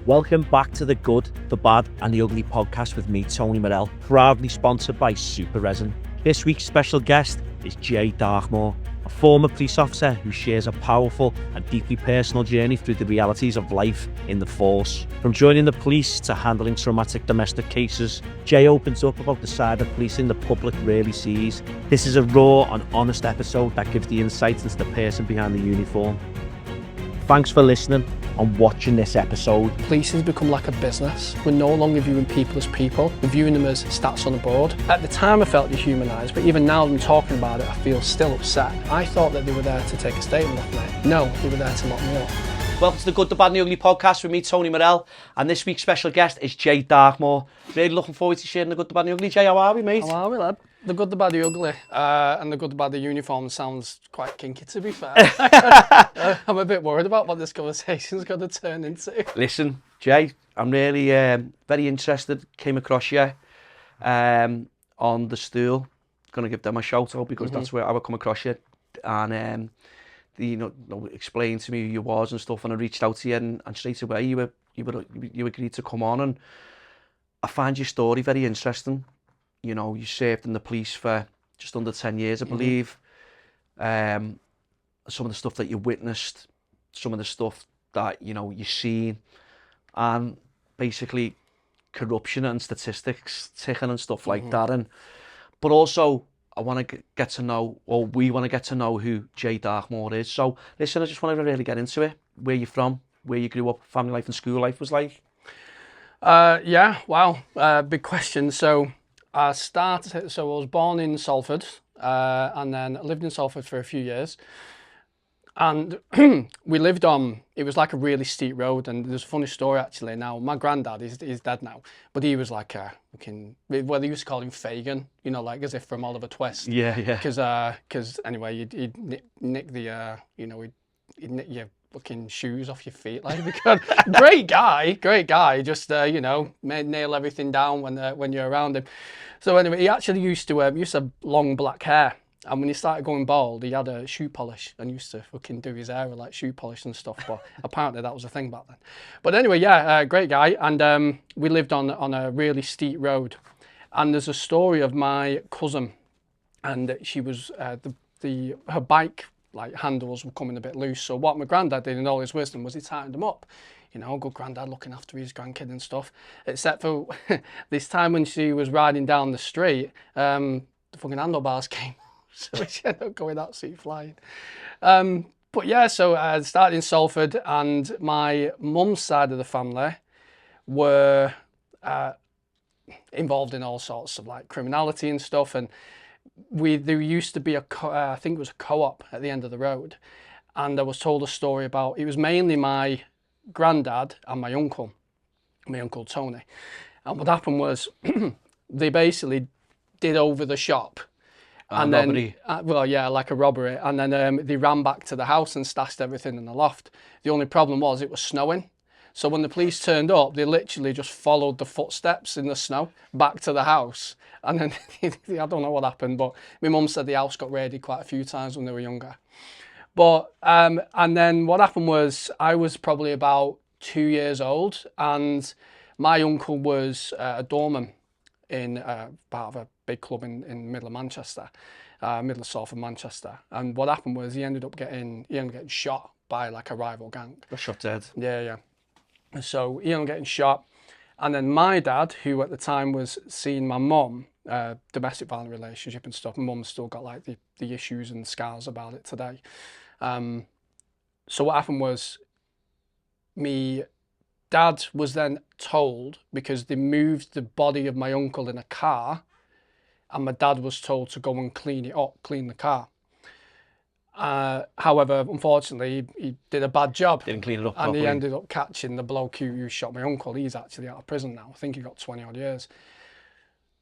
Welcome back to the Good, the Bad and the Ugly podcast with me, Tony Morell, proudly sponsored by Super Resin. This week's special guest is Darkmoore, a former police officer who shares a powerful and deeply personal journey through the realities of life in the force. From joining the police to handling traumatic domestic cases, Jay opens up about the side of policing the public rarely sees. This is a raw and honest episode that gives the insight into the person behind the uniform. Thanks for listening and watching this episode. Police has become like a business. We're no longer viewing people as people, we're viewing them as stats on a board. At the time I felt dehumanised, but even now that I'm talking about it, I feel still upset. I thought that they were there to take a statement off me. No, they were there to lock me up. Welcome to the Good, the Bad and the Ugly podcast with me, Tony Morell, and this week's special guest is Darkmoore. Really looking forward to sharing the Good, the Bad and the Ugly. Jay, how are we, mate? How are we, lad? The Good, the Bad, the Ugly, and the Good, the Bad, the Uniform sounds quite kinky, to be fair. I'm a bit worried about what this conversation's going to turn into. Listen, Jay, I'm really very interested. Came across you on the stool. Going to give them a shout out because that's where I would come across you, and explain to me who you was and stuff. And I reached out to you, and straight away you agreed to come on. And I find your story very interesting. You know, you served in the police for just under 10 years, I believe. Some of the stuff that you witnessed, some of the stuff that, you've seen, and basically corruption and statistics ticking and stuff like that. But also, I want to get to know, or we want to get to know who Darkmoore is. So, listen, I just want to really get into it. Where you're from, where you grew up, family life and school life was like. Big question. So I was born in Salford, and then I lived in Salford for a few years. And we lived on, it was like a really steep road, and there's a funny story actually. Now, my granddad is dead now, but he was like they used to call him Fagin, like as if from Oliver Twist. Yeah. Because anyway, he'd nick the, he'd nick your fucking shoes off your feet, like, because great guy, just nail everything down when you're around him. So anyway, he actually used to have long black hair, and when he started going bald, he had a shoe polish and used to fucking do his hair with like shoe polish and stuff. But apparently that was a thing back then. But anyway, great guy, and we lived on a really steep road, and there's a story of my cousin, and she was her bike like handles were coming a bit loose. So what my granddad did in all his wisdom was he tightened them up. Good granddad looking after his grandkid and stuff. Except for this time when she was riding down the street, the fucking handlebars came. So she ended up going absolutely flying. So I started in Salford, and my mum's side of the family were involved in all sorts of like criminality and stuff. And there used to be I think it was a co-op at the end of the road, and I was told a story about, it was mainly my granddad and my uncle Tony, and what happened was they basically did over the shop, and then like a robbery, and then they ran back to the house and stashed everything in the loft. The only problem was it was snowing. So when the police turned up, they literally just followed the footsteps in the snow back to the house. And then, I don't know what happened, but my mum said the house got raided quite a few times when they were younger. But, and then what happened was I was probably about 2 years old, and my uncle was a doorman in part of a big club in the middle of Manchester, middle of Salford, Manchester. And what happened was he ended up getting shot by like a rival gang. Got shot dead. Yeah. So he ended up getting shot, and then my dad, who at the time was seeing my mum, domestic violent relationship and stuff. My mum's still got like the issues and scars about it today. So what happened was, me dad was then told, because they moved the body of my uncle in a car, and my dad was told to go and clean the car. However, unfortunately, he did a bad job. Didn't clean it up properly. And he ended up catching the bloke who shot my uncle. He's actually out of prison now. I think he got 20 odd years.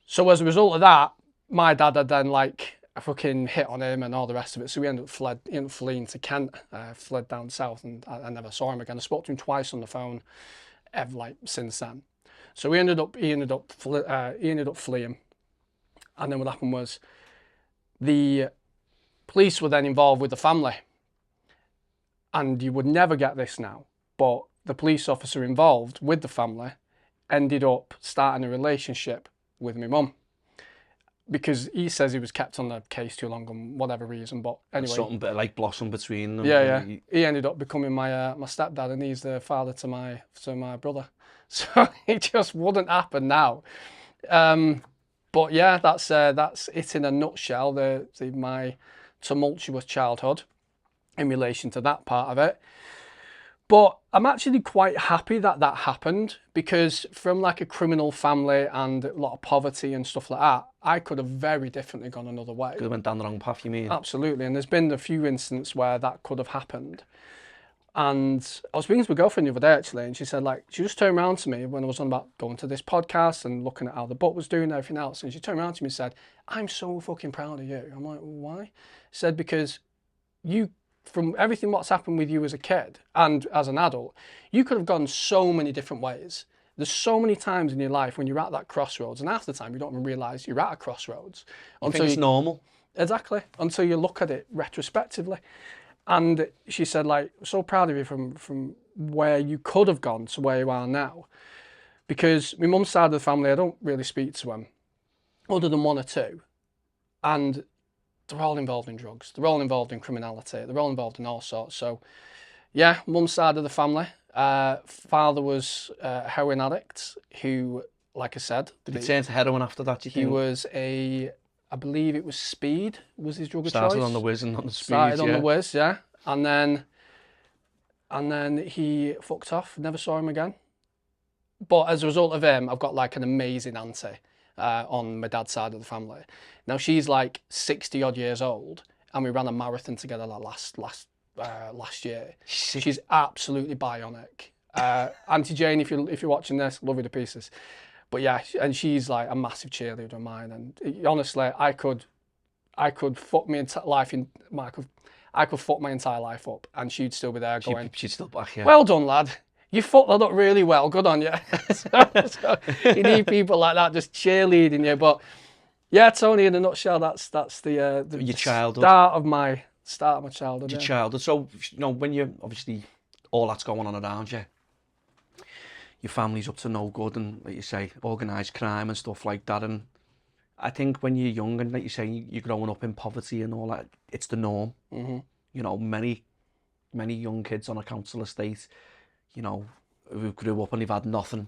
So as a result of that, my dad had then like a fucking hit on him and all the rest of it. So he ended up fleeing to Kent, fled down south, and I never saw him again. I spoke to him twice on the phone, since then. So he ended up fleeing, and then what happened was, the police were then involved with the family, and you would never get this now, but the police officer involved with the family ended up starting a relationship with my mum. Because he says he was kept on the case too long on whatever reason, but anyway. Something bit like blossom between them. Yeah. He ended up becoming my my stepdad, and he's the father to my brother. So it just wouldn't happen now. But yeah, that's it in a nutshell. My tumultuous childhood in relation to that part of it. But I'm actually quite happy that that happened, because from like a criminal family and a lot of poverty and stuff like that, I could have very differently gone another way. Could have went down the wrong path, you mean? Absolutely. And there's been a few instances where that could have happened. And I was speaking to my girlfriend the other day, actually, and she said, like, she just turned around to me when I was on about going to this podcast and looking at how the book was doing and everything else. And she turned around to me and said, I'm so fucking proud of you. I'm like, why? She said, because you, from everything what's happened with you as a kid and as an adult, you could have gone so many different ways. There's so many times in your life when you're at that crossroads, and half the time you don't even realise you're at a crossroads. You think it's normal? Exactly, until you look at it retrospectively. And she said, like, so proud of you from where you could have gone to where you are now. Because my mum's side of the family, I don't really speak to them, other than one or two. And they're all involved in drugs. They're all involved in criminality. They're all involved in all sorts. So, yeah, mum's side of the family. Father was a heroin addict who, like I said... Did he turn to heroin after that, do you think? He was I believe it was speed was his drug of choice. Started on the whiz and not the speed, Started on the whiz, yeah. And then he fucked off, never saw him again. But as a result of him, I've got like an amazing auntie on my dad's side of the family. Now she's like 60 odd years old, and we ran a marathon together like last year. She's absolutely bionic. Auntie Jane, if you're watching this, love you to pieces. But yeah, and she's like a massive cheerleader of mine. And honestly, I could fuck my entire life in. I could fuck my entire life up, and she'd still be there going. She'd still back, yeah. Well done, lad. You fucked that up really well. Good on you. so you need people like that just cheerleading you. But yeah, Tony, in a nutshell, that's the your childhood. start of my childhood. Your childhood. So when you're obviously all that's going on around you, your family's up to no good, and like you say, organised crime and stuff like that. And I think when you're young and like you say, you're growing up in poverty and all that, it's the norm. Mm-hmm. Many young kids on a council estate, who grew up and they've had nothing.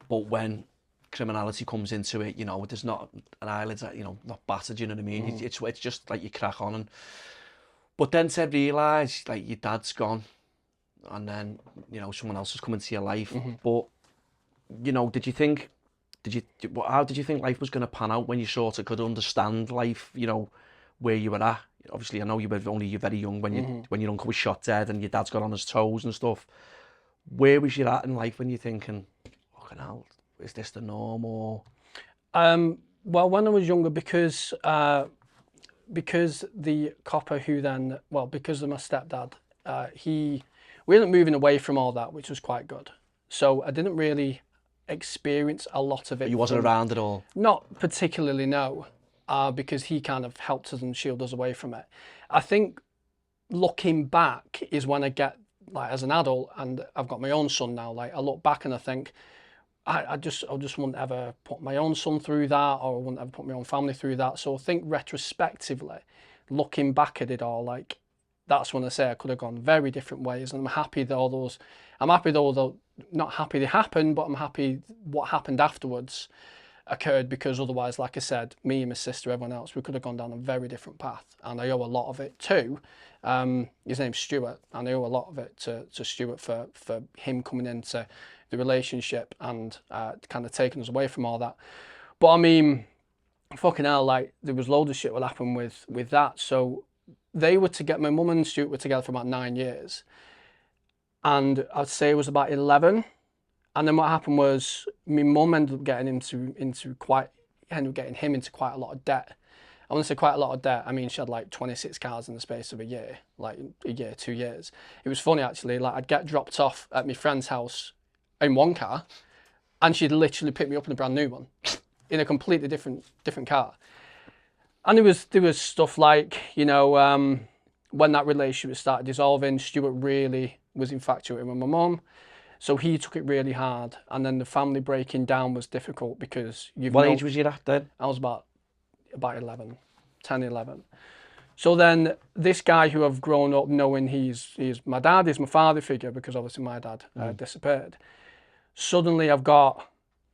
But when criminality comes into it, there's not an eyelid, not battered, you know what I mean? Mm. It's just like you crack on. But then to realise, like, your dad's gone, and then, someone else has come into your life. Mm-hmm. But, how did you think life was going to pan out when you sort of could understand life, where you were at? Obviously, I know you were only very young when your uncle was shot dead and your dad's got on his toes and stuff. Where was you at in life when you're thinking, fucking hell, is this the norm or? Well, when I was younger, because the copper who then, because of my stepdad, we ended up moving away from all that, which was quite good. So I didn't really experience a lot of it. You wasn't around at all? Not particularly, no. Because he kind of helped us and shielded us away from it. I think looking back is when I get, like, as an adult, and I've got my own son now, like, I look back and I think, I just wouldn't ever put my own son through that, or I wouldn't ever put my own family through that. So I think retrospectively, looking back at it all, like, that's when I say I could have gone very different ways. And I'm happy though, not happy they happened, but I'm happy what happened afterwards occurred, because otherwise, like I said, me and my sister, everyone else, we could have gone down a very different path. And I owe a lot of it to, his name's Stuart, and I owe a lot of it to Stuart for him coming into the relationship and kind of taking us away from all that. But I mean, fucking hell, like, there was loads of shit that happened with that. So they were together, my mum and Stuart were together for about 9 years. And I'd say it was about 11. And then what happened was my mum ended up getting him into quite a lot of debt. I want to say quite a lot of debt. I mean, she had like 26 cars in the space of a year, like a year, 2 years. It was funny, actually. Like, I'd get dropped off at my friend's house in one car, and she'd literally pick me up in a brand new one, in a completely different car. And there was stuff like, when that relationship started dissolving, Stuart really was infatuated with my mum. So he took it really hard. And then the family breaking down was difficult because What age was you at then? I was about 11, 10, 11. So then this guy who I've grown up knowing he's my dad, he's my father figure, because obviously my dad disappeared. Suddenly I've got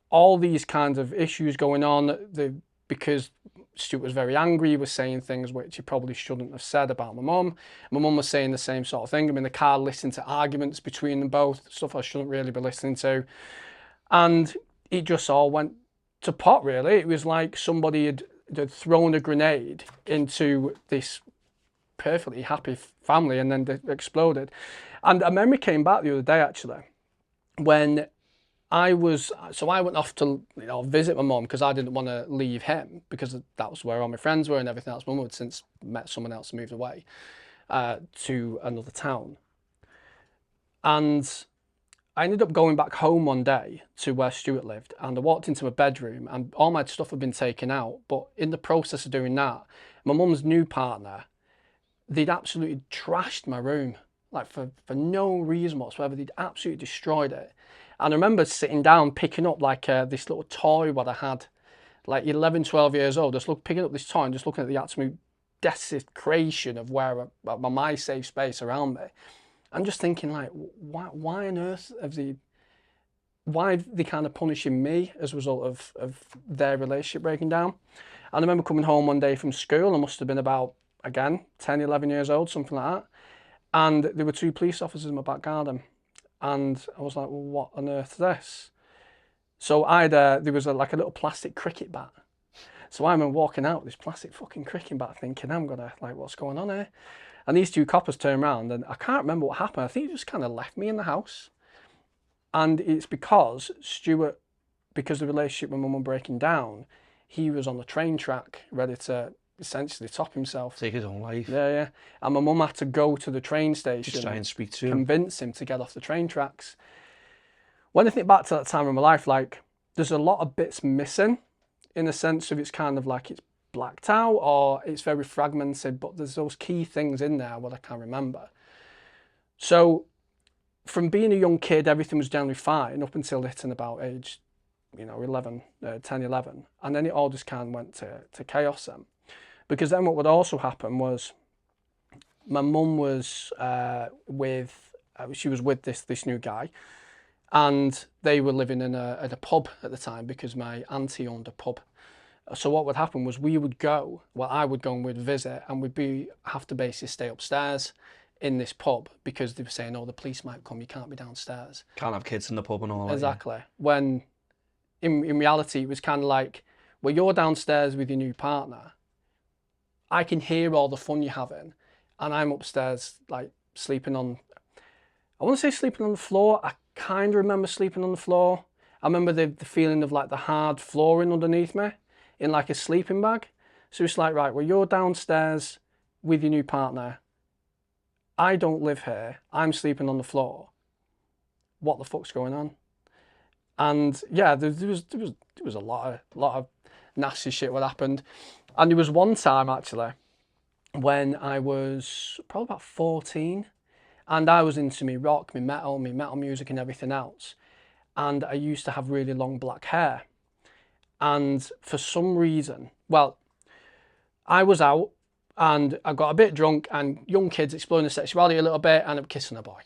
all these kinds of issues going on because Stuart was very angry. He was saying things which he probably shouldn't have said about my mum. My mum was saying the same sort of thing. I'm in the car listening to arguments between them both, stuff I shouldn't really be listening to. And it just all went to pot, really. It was like somebody had thrown a grenade into this perfectly happy family and then they exploded. And a memory came back the other day, actually, when I went off to visit my mum because I didn't want to leave him because that was where all my friends were and everything else. My mum had since met someone else and moved away to another town. And I ended up going back home one day to where Stuart lived, and I walked into my bedroom and all my stuff had been taken out. But in the process of doing that, my mum's new partner, they'd absolutely trashed my room, like for no reason whatsoever. They'd absolutely destroyed it. And I remember sitting down, picking up like this little toy what I had, like 11, 12 years old, picking up this toy and just looking at the absolute desecration of my safe space around me. I'm just thinking, like, why on earth why are they kind of punishing me as a result of their relationship breaking down? And I remember coming home one day from school, I must have been about, again, 10, 11 years old, something like that. And there were 2 police officers in my back garden. And I was like, well, what on earth is this? So there was like a little plastic cricket bat. So I remember walking out with this plastic fucking cricket bat thinking, I'm gonna, like, what's going on here? And these 2 coppers turned around and I can't remember what happened. I think they just kind of left me in the house. And it's because Stuart, because the relationship with my mum breaking down, he was on the train track ready to essentially top himself. Take his own life. Yeah. And my mum had to go to the train station. Just try and speak to him. Convince him to get off the train tracks. When I think back to that time in my life, like, there's a lot of bits missing in a sense of it's kind of like it's blacked out or it's very fragmented, but there's those key things in there what I can't remember. So from being a young kid, everything was generally fine up until hitting about age, 10, 11. And then it all just kind of went to chaos then. Because then what would also happen was my mum was with this new guy, and they were living in a pub at the time because my auntie owned a pub. So what would happen was I would go and we'd visit, and we'd have to basically stay upstairs in this pub because they were saying, oh, the police might come, you can't be downstairs. Can't have kids in the pub and all that. Exactly. When in reality it was kind of like, well, you're downstairs with your new partner. I can hear all the fun you're having, and I'm upstairs, like, sleeping on, I want to say sleeping on the floor. I kind of remember sleeping on the floor. I remember the feeling of like the hard flooring underneath me in like a sleeping bag. So it's like, right, well, you're downstairs with your new partner. I don't live here. I'm sleeping on the floor. What the fuck's going on? And yeah, there was a lot of nasty shit what happened. And there was one time actually when I was probably about 14 and I was into me rock, me metal music and everything else. And I used to have really long black hair. And for some reason, well, I was out and I got a bit drunk and young kids exploring their sexuality a little bit and I'm kissing a boy,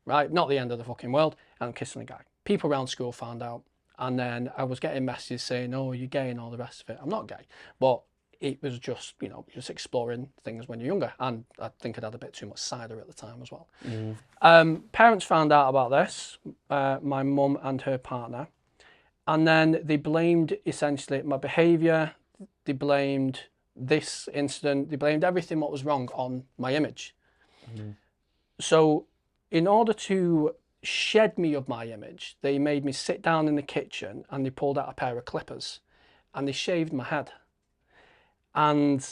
right? Not the end of the fucking world. And I'm kissing a guy. People around school found out. And then I was getting messages saying, oh, you're gay and all the rest of it. I'm not gay, but it was just, just exploring things when you're younger. And I think I'd had a bit too much cider at the time as well. Parents found out about this, my mum and her partner. And then they blamed essentially my behaviour. They blamed this incident. They blamed everything what was wrong on my image. So in order to shed me of my image, they made me sit down in the kitchen and they pulled out a pair of clippers and they shaved my head. And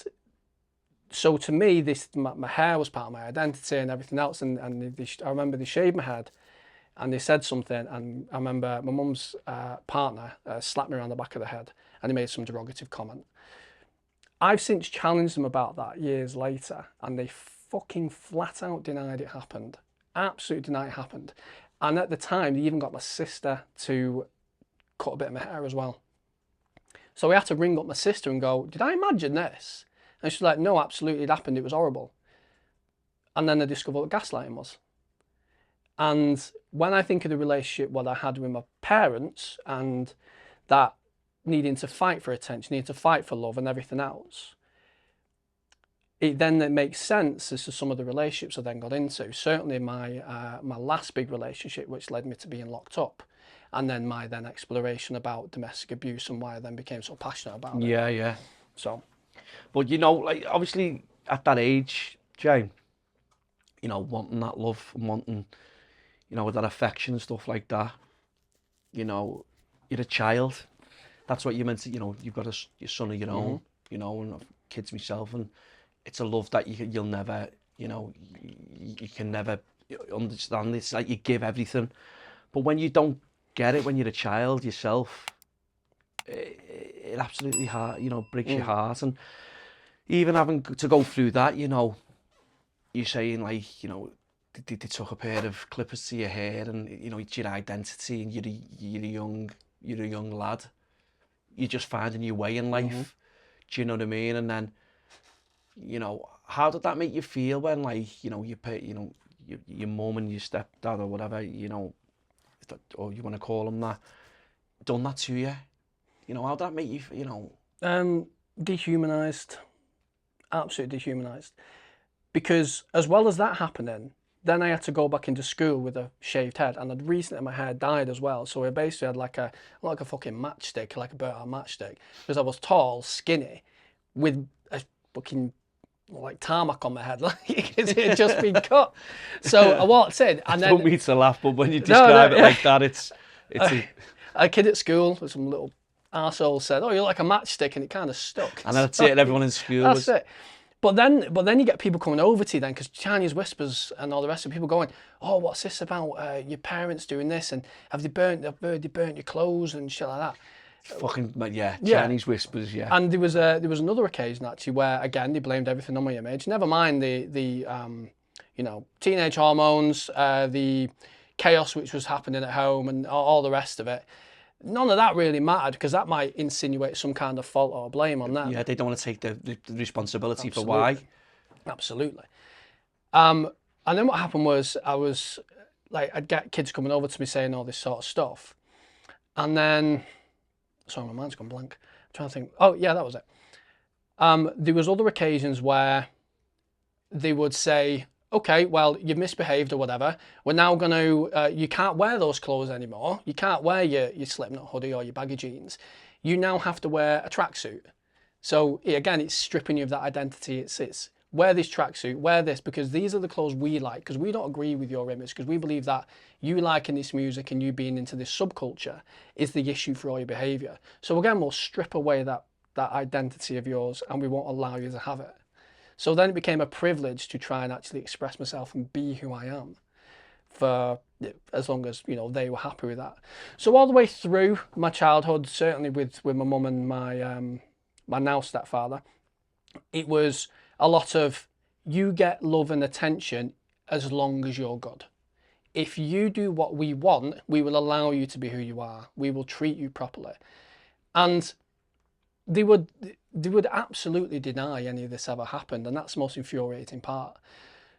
so to me, my hair was part of my identity and everything else. And I remember they shaved my head and they said something. And I remember my mum's partner slapped me around the back of the head and he made some derogative comment. I've since challenged them about that years later and they fucking flat out denied it happened. absolutely deny it happened. And at the time, they even got my sister to cut a bit of my hair as well. So we had to ring up my sister and go, did I imagine this? And she's like, no, absolutely, it happened. It was horrible. And then I discovered what gaslighting was. And when I think of the relationship what I had with my parents and that needing to fight for attention, needing to fight for love and everything else, it makes sense as to some of the relationships I then got into. Certainly my last big relationship, which led me to being locked up, and then my exploration about domestic abuse and why I then became so passionate about it. Yeah. So, but you know, like obviously at that age, Jane, you know, wanting that love and wanting, you know, that affection and stuff like that. You know, you're a child. That's what you meant to. You know, you've got your son of your own. You know, and I've kids myself, and it's a love that you'll never, you know, you can never understand. It's like you give everything, but when you don't get it when you're a child yourself, it absolutely breaks your heart. And even having to go through that, you know, you're saying like, you know, they took a pair of clippers to your hair, and you know, it's your identity, and you're a young lad. You're just finding your way in life. Do you know what I mean? And then, you know, how did that make you feel when, like, you know, your mum and your stepdad or whatever, you know, or you want to call them that, done that to you? You know, how did that make you, you know? Dehumanized, absolutely dehumanized. Because as well as that happening, then I had to go back into school with a shaved head, and I'd recently my hair dyed as well. So I basically had like a fucking matchstick, like a burnt-out matchstick, because I was tall, skinny, with a fucking like tarmac on my head, like it had just been cut. So I walked in, and then Don't mean to laugh, but when you describe it like that, it's a kid at school with some little arsehole said, "Oh, you're like a matchstick," and it kind of stuck. And that's it. Everyone in school that's it. But then you get people coming over to you then, because Chinese whispers and all the rest of people going, "Oh, what's this about? Your parents doing this, and have they burnt your clothes and shit like that?" Fucking yeah, Chinese whispers, yeah. And there was another occasion actually where again they blamed everything on my image. Never mind the you know, teenage hormones, the chaos which was happening at home, and all the rest of it. None of that really mattered, because that might insinuate some kind of fault or blame on them. Yeah, they don't want to take the responsibility for why. Absolutely. And then what happened was I'd get kids coming over to me saying all this sort of stuff. And then, sorry, my mind's gone blank. I'm trying to think. Oh, yeah, that was it. There was other occasions where they would say, okay, well, you've misbehaved or whatever. We're now going to, you can't wear those clothes anymore. You can't wear your Slipknot hoodie or your baggy jeans. You now have to wear a tracksuit. So again, it's stripping you of that identity. It's wear this tracksuit, wear this, because these are the clothes we like, because we don't agree with your image, because we believe that you liking this music and you being into this subculture is the issue for all your behaviour. So again, we'll strip away that identity of yours, and we won't allow you to have it. So then it became a privilege to try and actually express myself and be who I am, for as long as, you know, they were happy with that. So all the way through my childhood, certainly with my mum and my now stepfather, it was a lot of, you get love and attention as long as you're good. If you do what we want, we will allow you to be who you are. We will treat you properly. And they would absolutely deny any of this ever happened, and that's the most infuriating part.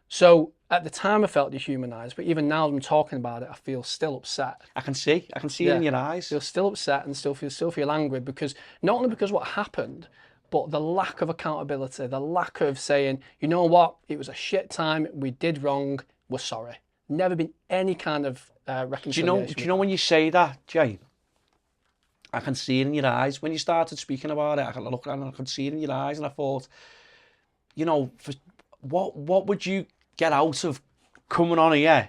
So at the time I felt dehumanized, but even now I'm talking about it, I feel still upset. I can see it in your eyes. I feel still upset and still feel angry, because not only because what happened, but the lack of accountability, the lack of saying, you know what, it was a shit time, we did wrong, we're sorry. Never been any kind of reconciliation. Do you know when you say that, Jay? I can see it in your eyes. When you started speaking about it, I can look and I could see it in your eyes, and I thought, you know, what would you get out of coming on here,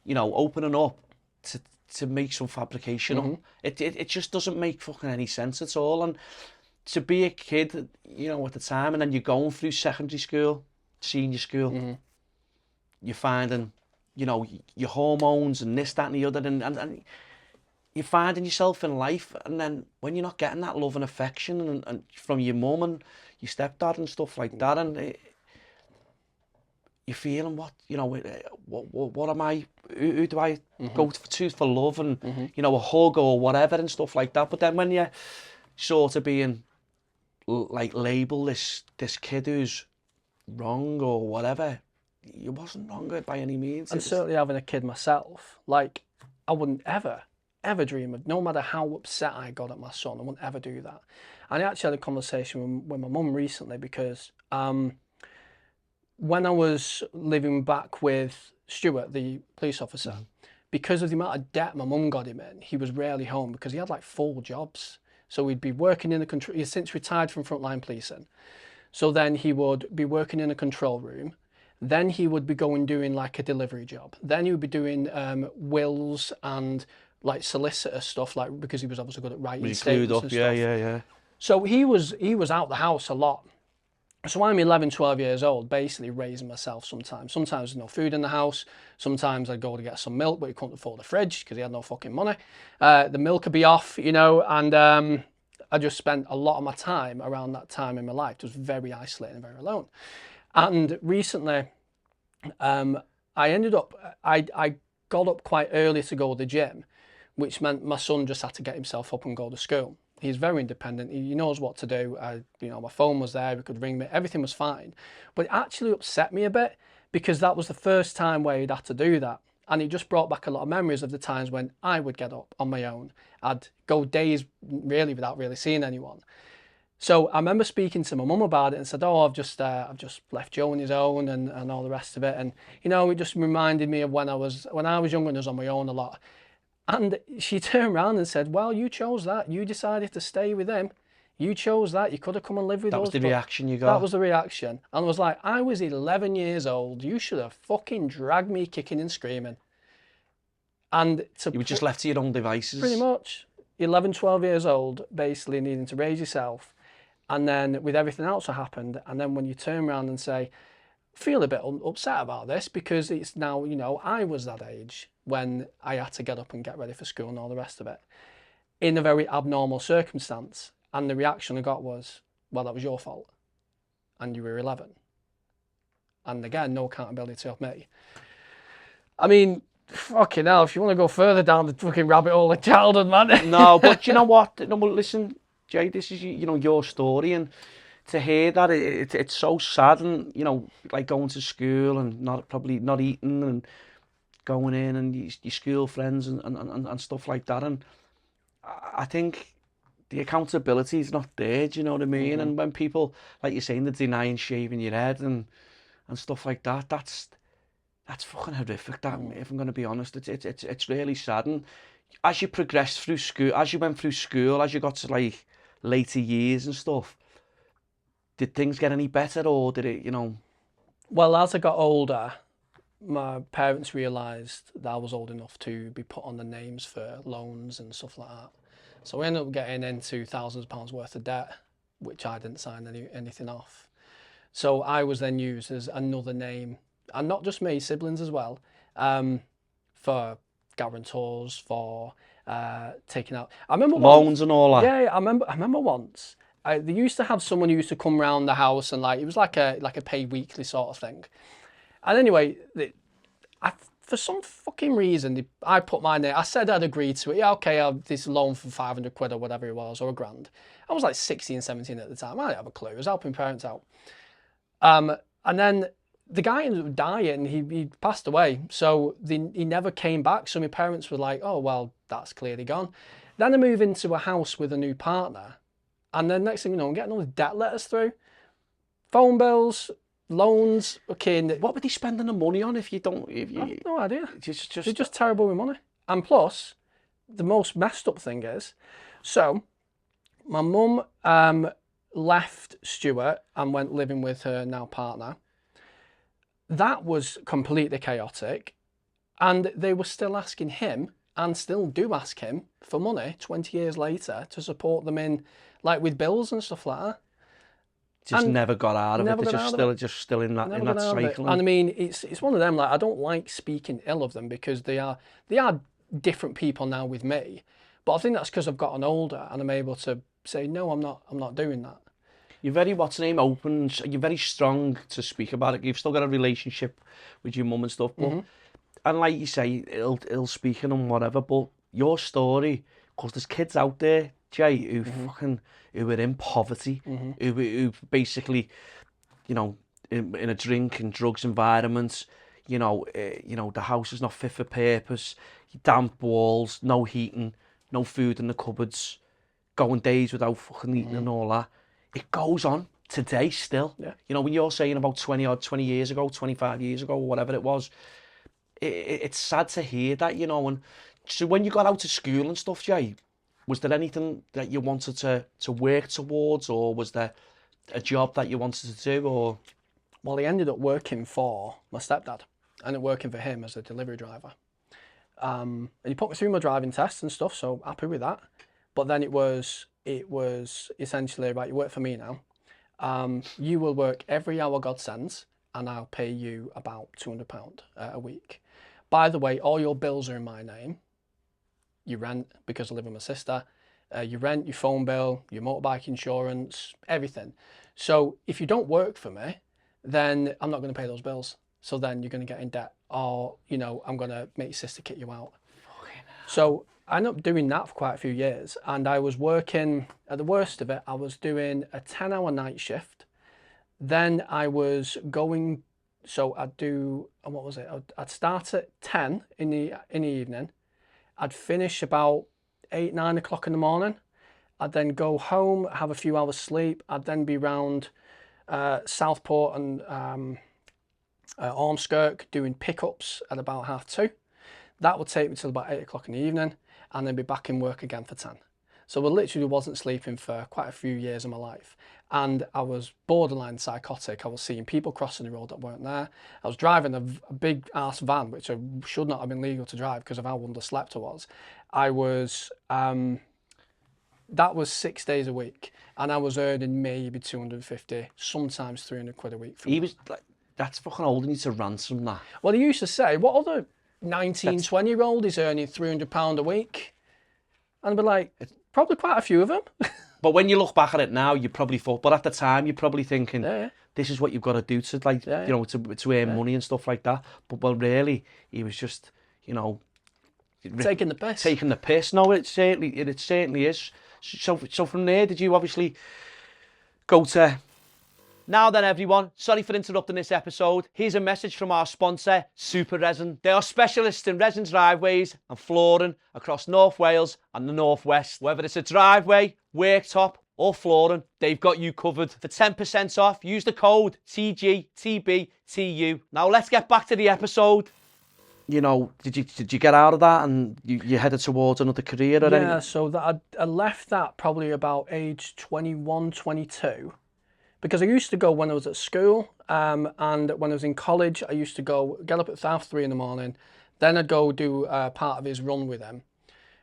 you know, opening up to make some fabrication up? It just doesn't make fucking any sense at all. And to be a kid, you know, at the time, and then you're going through secondary school, senior school, you're finding, you know, your hormones and this, that, and the other, and you're finding yourself in life, and then when you're not getting that love and affection and from your mum and your stepdad and stuff like that, and you're feeling what am I, who do I go to for love and, a hug or whatever and stuff like that. But then when you're sort of being, like, label this kid who's wrong or whatever, you wasn't wrong by any means. And certainly having a kid myself, like, I wouldn't ever dream of, no matter how upset I got at my son, I wouldn't ever do that. And I actually had a conversation with my mum recently because when I was living back with Stuart, the police officer, because of the amount of debt my mum got him in, he was rarely home because he had like 4 jobs. So he'd be working in the control, he's since retired from frontline policing. So then he would be working in a control room. Then he would be going doing like a delivery job. Then he would be doing wills and like solicitor stuff, like, because he was obviously good at writing statements and stuff. Yeah. So he was out the house a lot. So I'm 11, 12 years old, basically raising myself sometimes. Sometimes there's no food in the house. Sometimes I'd go to get some milk, but he couldn't afford the fridge because he had no fucking money. The milk would be off, and I just spent a lot of my time around that time in my life, just very isolated and very alone. And recently, I got up quite early to go to the gym, which meant my son just had to get himself up and go to school. He's very independent. He knows what to do. My phone was there. He could ring me. Everything was fine. But it actually upset me a bit because that was the first time where he'd had to do that. And it just brought back a lot of memories of the times when I would get up on my own. I'd go days really without really seeing anyone. So I remember speaking to my mum about it and said, "Oh, I've just left Joe on his own and all the rest of it." And it just reminded me of when I was younger and I was on my own a lot. And she turned around and said, "Well, you chose that. You decided to stay with him. You chose that. You could have come and lived with us." That was the reaction you got? That was the reaction. And I was like, I was 11 years old. You should have fucking dragged me kicking and screaming. And you were just left to your own devices? Pretty much. 11, 12 years old, basically needing to raise yourself. And then with everything else that happened, and then when you turn around and say, feel a bit upset about this because it's now, I was that age when I had to get up and get ready for school and all the rest of it in a very abnormal circumstance. And the reaction I got was, well, that was your fault. And you were 11. And again, no accountability of me. I mean, fucking hell, if you want to go further down the fucking rabbit hole of childhood, man. No, but you know what? No, well, listen, Jay, this is, your story, and to hear that, it's so sad, and, like going to school and probably not eating and going in and your school friends and stuff like that. And I think the accountability is not there, do you know what I mean? And when people, like you're saying, they're denying shaving your head and stuff like that, that's fucking horrific, that, if I'm going to be honest. It's really sad. And as you progressed through school, as you went through school, as you got to like later years and stuff, did things get any better, or did it, Well, as I got older, my parents realised that I was old enough to be put on the names for loans and stuff like that. So we ended up getting into thousands of pounds worth of debt, which I didn't sign anything off. So I was then used as another name, and not just me, siblings as well, for guarantors, for taking out. I remember loans and all that. Yeah, I remember once. They used to have someone who used to come around the house and it was like a pay weekly sort of thing. And anyway, for some fucking reason, I put my name. I said I'd agreed to it. Yeah, okay, I'll have this loan for 500 quid or whatever it was, or £1,000. I was like 16, 17 at the time. I didn't have a clue. I was helping parents out. And then the guy ended up dying. He passed away. So he never came back. So my parents were like, oh, well, that's clearly gone. Then I moved into a house with a new partner. And then next thing you know, I'm getting all the debt letters through. Phone bills, loans, okay. What were they spending the money on if you... I have no idea. They're just terrible with money. And plus, the most messed up thing is, so my mum left Stuart and went living with her now partner. That was completely chaotic. And they were still asking him, and still do ask him, for money 20 years later to support them in, with bills and stuff like that. Just never got out of it. They're just still in that cycle. And I mean, it's one of them. I don't like speaking ill of them because they are different people now with me. But I think that's because I've gotten older and I'm able to say no. I'm not doing that. You're very, what's the name, open, you're very strong to speak about it. You've still got a relationship with your mum and stuff, but, and like you say, ill speaking and whatever, but your story, because there's kids out there, Jay, who who are in poverty, who basically, you know, in a drink and drugs environment, the house is not fit for purpose, damp walls, no heating, no food in the cupboards, going days without fucking eating and all that. It goes on today still. Yeah. When you're saying about 20 years ago, 25 years ago, or whatever it was, it's sad to hear that, and so when you got out of school and stuff, Jay, was there anything that you wanted to work towards, or was there a job that you wanted to do, or? Well, he ended up working for my stepdad. I ended up working for him as a delivery driver. And he put me through my driving tests and stuff, so happy with that. But then it was essentially, right, you work for me now. You will work every hour God sends, and I'll pay you about £200 a week. By the way, all your bills are in my name. Your rent, because I live with my sister, your rent, your phone bill, your motorbike insurance, everything. So if you don't work for me, then I'm not going to pay those bills. So then you're going to get in debt, or, I'm going to make your sister kick you out. So I ended up doing that for quite a few years, and I was working, at the worst of it, I was doing a 10-hour night shift. Then I was going, so I'd do, what was it? I'd start at 10 in the evening. I'd finish about 8, 9 o'clock in the morning. I'd then go home, have a few hours sleep. I'd then be round Southport and Ormskirk doing pickups at about 2:30. That would take me till about 8 o'clock in the evening, and then be back in work again for 10. So I literally wasn't sleeping for quite a few years of my life. And I was borderline psychotic. I was seeing people crossing the road that weren't there. I was driving a big ass van, which I should not have been legal to drive because of how underslept I was. That was 6 days a week. And I was earning maybe 250, sometimes 300 quid a week. He was like, that's fucking old, and you to ransom that. Well, they used to say, what other 19, 20-year-old is earning £300 a week? And I'd be like, probably quite a few of them. But when you look back at it now, you probably thought, but at the time, you're probably thinking, this is what you've got to do to, to earn money and stuff like that. But, well, really, he was just, taking the piss. Taking the piss. No, it certainly is. So from there, did you obviously go to... Now then, everyone, sorry for interrupting this episode. Here's a message from our sponsor, Super Resin. They are specialists in resin driveways and flooring across North Wales and the North West. Whether it's a driveway, worktop or flooring, they've got you covered. For 10% off, use the code TGTBTU. Now let's get back to the episode. Did you get out of that and you headed towards another career or anything? Yeah, so I left that probably about age 21, 22. Because I used to go when I was at school, and when I was in college, I used to get up at 3:30 in the morning. Then I'd go do part of his run with him.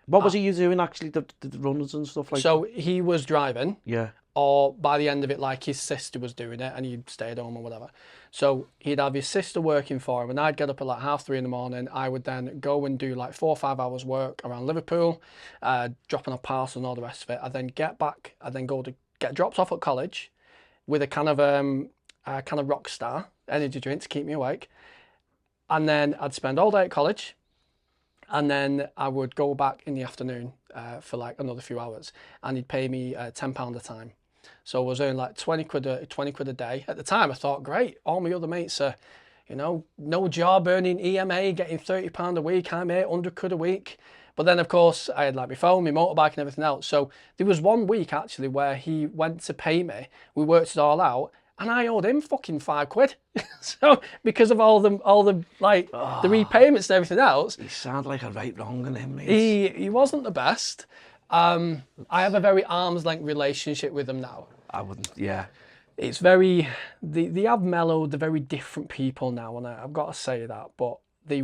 What was he doing actually, the runs and stuff like that? So he was driving. Yeah. Or by the end of it, like his sister was doing it and he'd stay at home or whatever. So he'd have his sister working for him, and I'd get up at like 3:30 in the morning. I would then go and do like 4 or 5 hours work around Liverpool, dropping off parcels and all the rest of it. I'd then get back, I'd then go to get dropped off at college with a kind of Rockstar energy drink to keep me awake. And then I'd spend all day at college, and then I would go back in the afternoon for like another few hours, and he'd pay me £10 a time. So I was earning like 20 quid a day. At the time I thought, great, all my other mates are, no job, earning EMA, getting £30 a week, I'm 800 quid a week. But then, of course, I had like my phone, my motorbike and everything else. So there was one week, actually, where he went to pay me. We worked it all out, and I owed him fucking 5 quid. So because of all the the repayments and everything else. He sounded like a right wrong on him, mate. He wasn't the best. I have a very arm's length relationship with him now. I wouldn't, yeah. It's very, they have mellowed, they're very different people now, and I've got to say that, but they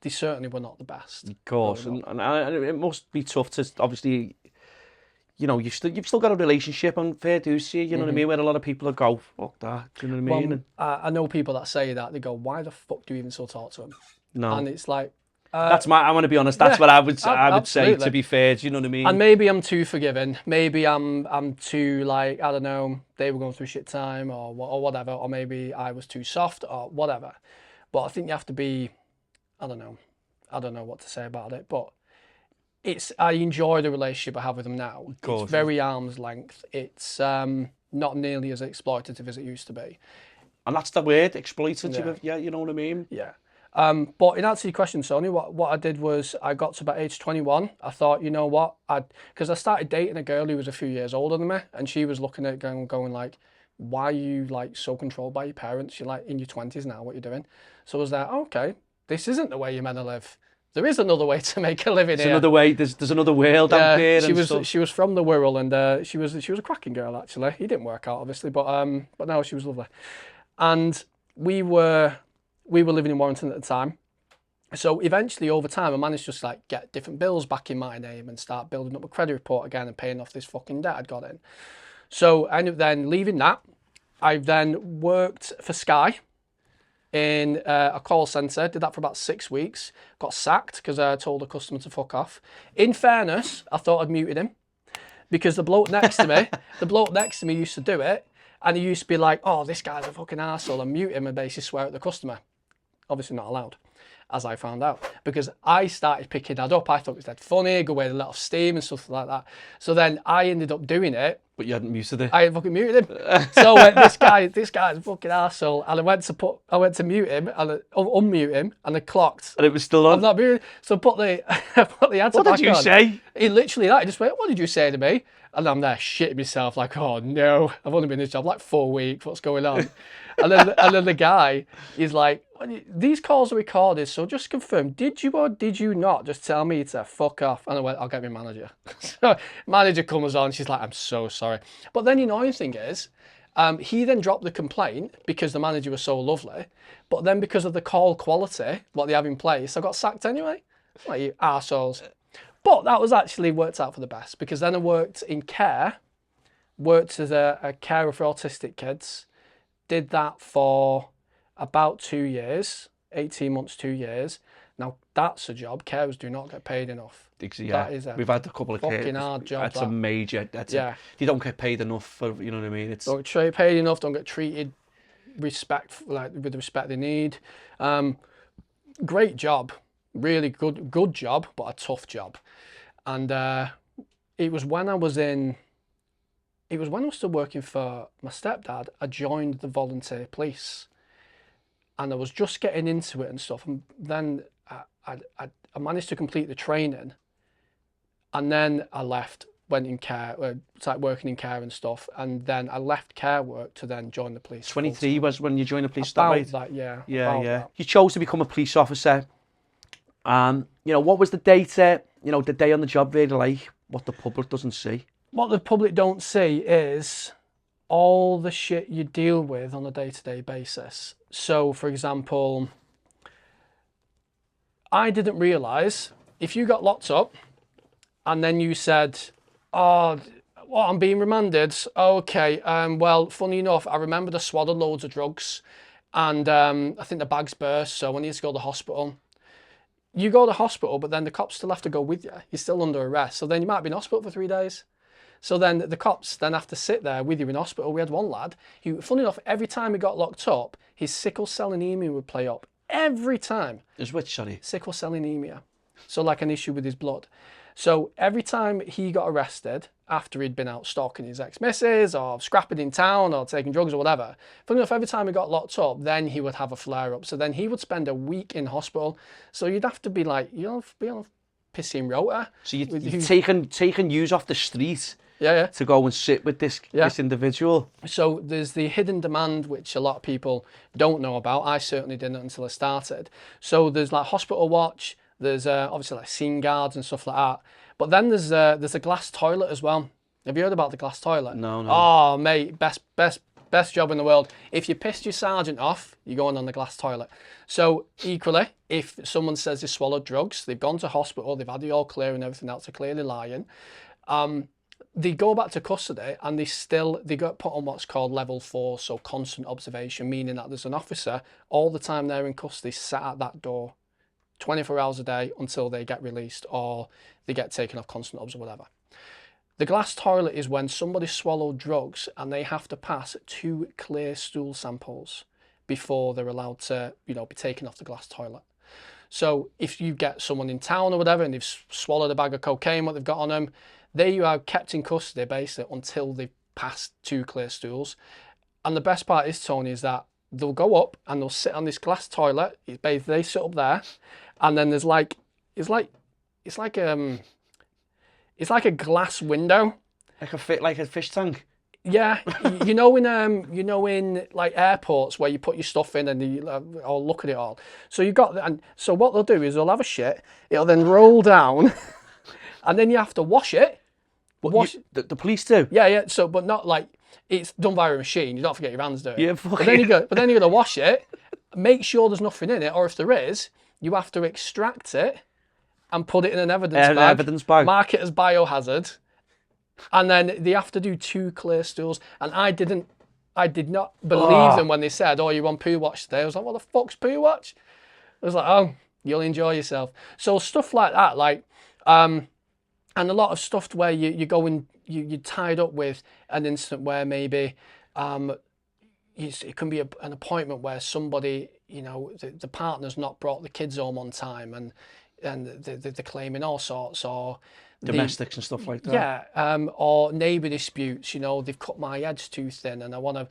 certainly were not the best. Of course, and it must be tough to, obviously, you've still got a relationship, and fair dues to you, you know what I mean, where a lot of people go, fuck that, do you know what I mean? I know people that say that, they go, why the fuck do you even still talk to him? No. And it's like, I want to be honest. That's what I would say. Absolutely. To be fair, do you know what I mean? And maybe I'm too forgiving. Maybe I'm too like, I don't know, they were going through shit time or whatever, or maybe I was too soft or whatever. But I think you have to be, I don't know what to say about it, but I enjoy the relationship I have with them now. Of course, it's very arm's length. It's not nearly as exploitative as it used to be. And that's the word, exploitative. Yeah, you know what I mean? Yeah. But in answer to your question, Sony, what I did was I got to about age 21. I thought, you know what, because I started dating a girl who was a few years older than me, and she was looking at it going like, why are you like so controlled by your parents? You're like in your 20s now, what you're doing? So I was like, okay, this isn't the way you're meant to live. There is another way to make a living here. Another way. There's another world out there. She was from the Wirral, and she was a cracking girl actually. He didn't work out obviously, but no, she was lovely. And we were living in Warrington at the time. So eventually over time I managed to just like get different bills back in my name and start building up a credit report again and paying off this fucking debt I'd got in. So I ended up then leaving that. I then worked for Sky in a call centre, did that for about 6 weeks, got sacked because I told a customer to fuck off. In fairness, I thought I'd muted him because the bloke next to me used to do it. And he used to be like, oh, this guy's a fucking arsehole, and mute him and basically swear at the customer. Obviously not allowed, as I found out. Because I started picking that up. I thought it was dead funny, go away to let off steam and stuff like that. So then I ended up doing it. But you hadn't muted it. I fucking muted him. So this guy's a fucking arsehole. And I went to mute him, and unmute him, and I clocked. And it was still on? I'm not muted. So put the answer back on. What did you say? He literally, he just went, what did you say to me? And I'm there shitting myself like, oh no, I've only been in this job like 4 weeks, what's going on? and then the guy is like, these calls are recorded, so just confirm, did you or did you not just tell me to fuck off? And I went, I'll get my manager. So manager comes on, she's like, I'm so sorry. But then the annoying thing is, he then dropped the complaint because the manager was so lovely, but then because of the call quality, what they have in place, I got sacked anyway. Like, you arseholes. But that was actually worked out for the best because then I worked in care, worked as a carer for autistic kids, did that for about 2 years, 18 months, 2 years. Now that's a job. Carers do not get paid enough. Yeah, we've had a couple of fucking hard job. That's a major. You don't get paid enough for, you know what I mean. Don't get paid enough. Don't get treated with the respect they need. Great job. Really good job, but a tough job. And it was when I was still working for my stepdad, I joined the volunteer police, and I was just getting into it and stuff. And then I managed to complete the training, and then I left, went in care, started working in care and stuff, and then I left care work to then join the police. 23 was when you joined the police. About that, yeah. Yeah. You chose to become a police officer. You know, what was the the day on the job really like? What the public doesn't see. What the public don't see is all the shit you deal with on a day-to-day basis. So, for example, I didn't realise if you got locked up and then you said, oh, well, I'm being remanded. Okay, well, funny enough, I remembered I swallowed loads of drugs and I think the bags burst, so I need to go to the hospital. You go to the hospital, but then the cops still have to go with you. You're still under arrest. So then you might be in hospital for 3 days. So then the cops then have to sit there with you in hospital. We had one lad who, funny enough, every time he got locked up, his sickle cell anemia would play up. Every time. His which, sorry? Sickle cell anemia. So like an issue with his blood. So every time he got arrested, after he'd been out stalking his ex-missus or scrapping in town or taking drugs or whatever, funny enough, every time he got locked up, then he would have a flare-up. So then he would spend a week in hospital. So you'd have to be like, be on a pissing rota. So you're taking yous off the street to go and sit with this individual. So there's the hidden demand, which a lot of people don't know about. I certainly didn't until I started. So there's like hospital watch. There's obviously like scene guards and stuff like that. But then there's a glass toilet as well. Have you heard about the glass toilet? No. Oh, mate, best job in the world. If you pissed your sergeant off, you're going on the glass toilet. So equally, if someone says they swallowed drugs, they've gone to hospital, they've had the all clear and everything else, they're clearly lying. They go back to custody and they get put on what's called level 4, so constant observation, meaning that there's an officer all the time they're in custody sat at that door 24 hours a day until they get released or they get taken off constant obs or whatever. The glass toilet is when somebody swallowed drugs and they have to pass 2 clear stool samples before they're allowed to, be taken off the glass toilet. So if you get someone in town or whatever and they've swallowed a bag of cocaine, what they've got on them, they are kept in custody basically until they've passed 2 clear stools. And the best part is, Tony, is that they'll go up and they'll sit on this glass toilet. They sit up there, and then there's it's like a glass window, like a fish tank. Yeah, in like airports where you put your stuff in and you all look at it all. So so what they'll do is they'll have a shit. It'll then roll down, and then you have to wash it. The police do. Yeah. So, but not like it's done by a machine. You don't forget your hands do it. Yeah, but then you gotta wash it. Make sure there's nothing in it, or if there is, you have to extract it and put it in an evidence bag. Mark it as biohazard. And then they have to do 2 clear stools. And I did not believe them when they said, "Oh, you're on poo watch today." I was like, "What the fuck's poo watch?" I was like, "Oh, you'll enjoy yourself." So stuff like that, and a lot of stuff where you go and you're tied up with an incident where maybe it can be an appointment where somebody, the partner's not brought the kids home on time and they're claiming all sorts, or domestics and stuff like that. Yeah, or neighbour disputes. They've cut my edge too thin, and I want to.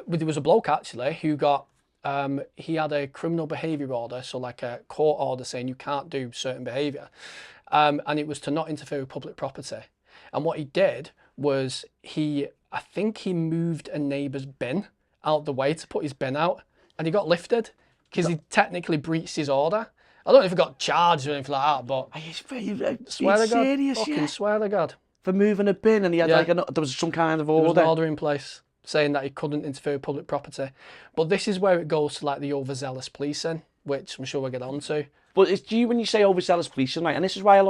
There was a bloke actually who got. He had a criminal behaviour order, so like a court order saying you can't do certain behaviour, and it was to not interfere with public property. And what he did was I think he moved a neighbour's bin out the way to put his bin out, and he got lifted because he technically breached his order. I don't know if he got charged or anything like that, but swear to God, serious, fucking swear to God, for moving a bin, and he had there was some kind of order. There was an order in place saying that he couldn't interfere with public property. But this is where it goes to like the overzealous policing, which I'm sure we'll get on to. But it's when you say overzealous policing, right? And this is why I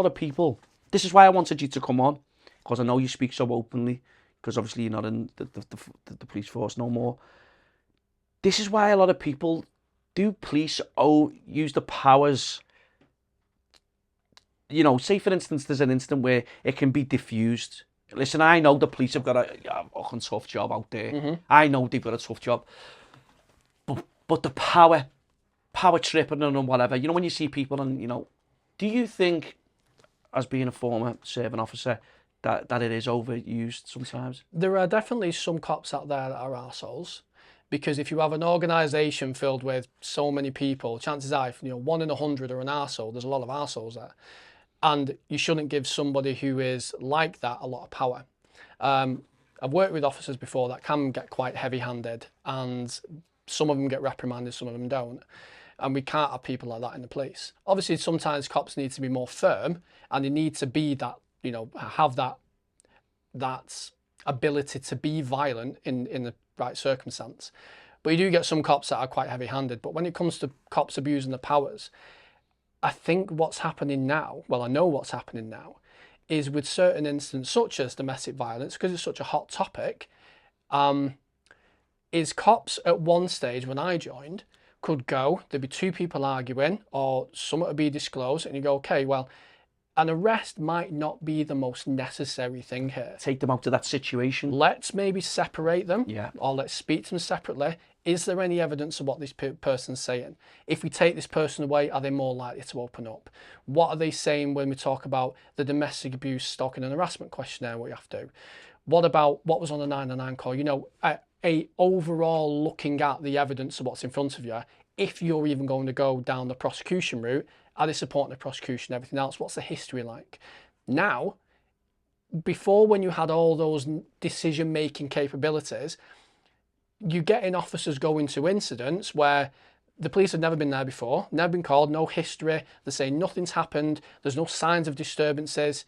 wanted you to come on, because I know you speak so openly, because obviously you're not in the police force no more. This is why a lot of people police use the powers. Say for instance, there's an incident where it can be diffused. Listen, I know the police have got a fucking tough job out there. Mm-hmm. I know they've got a tough job. But the power tripping and whatever, when you see people and, do you think, as being a former serving officer, that it is overused sometimes? There are definitely some cops out there that are arseholes. Because if you have an organisation filled with so many people, chances are, 1 in 100 are an arsehole. There's a lot of arseholes there. And you shouldn't give somebody who is like that a lot of power. I've worked with officers before that can get quite heavy-handed, and some of them get reprimanded, some of them don't. And we can't have people like that in the police. Obviously, sometimes cops need to be more firm, and they need to be that, have that ability to be violent in the right circumstance. But you do get some cops that are quite heavy-handed. But when it comes to cops abusing the powers, I think what's happening now, well, I know what's happening now, is with certain incidents such as domestic violence, because it's such a hot topic, is cops at one stage when I joined could go, there'd be 2 people arguing or something to be disclosed, and you go, okay, well, an arrest might not be the most necessary thing here. Take them out of that situation. Let's maybe separate them, yeah, or let's speak to them separately. Is there any evidence of what this person's saying? If we take this person away, are they more likely to open up? What are they saying when we talk about the domestic abuse, stalking and harassment questionnaire we have to? What about what was on the 999 call? A overall looking at the evidence of what's in front of you. If you're even going to go down the prosecution route, are they supporting the prosecution, everything else? What's the history like? Now, before when you had all those decision-making capabilities, you get in officers go into incidents where the police have never been there before, never been called, no history, they're saying nothing's happened, there's no signs of disturbances,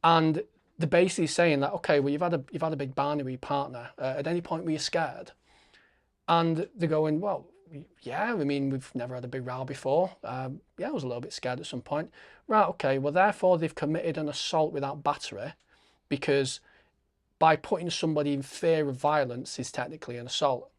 and they're basically saying that, okay, well, you've had a big barney with your partner, at any point were you scared? And they're going, well, yeah, we've never had a big row before. I was a little bit scared at some point. Right, okay, well, therefore they've committed an assault without battery, because by putting somebody in fear of violence is technically an assault.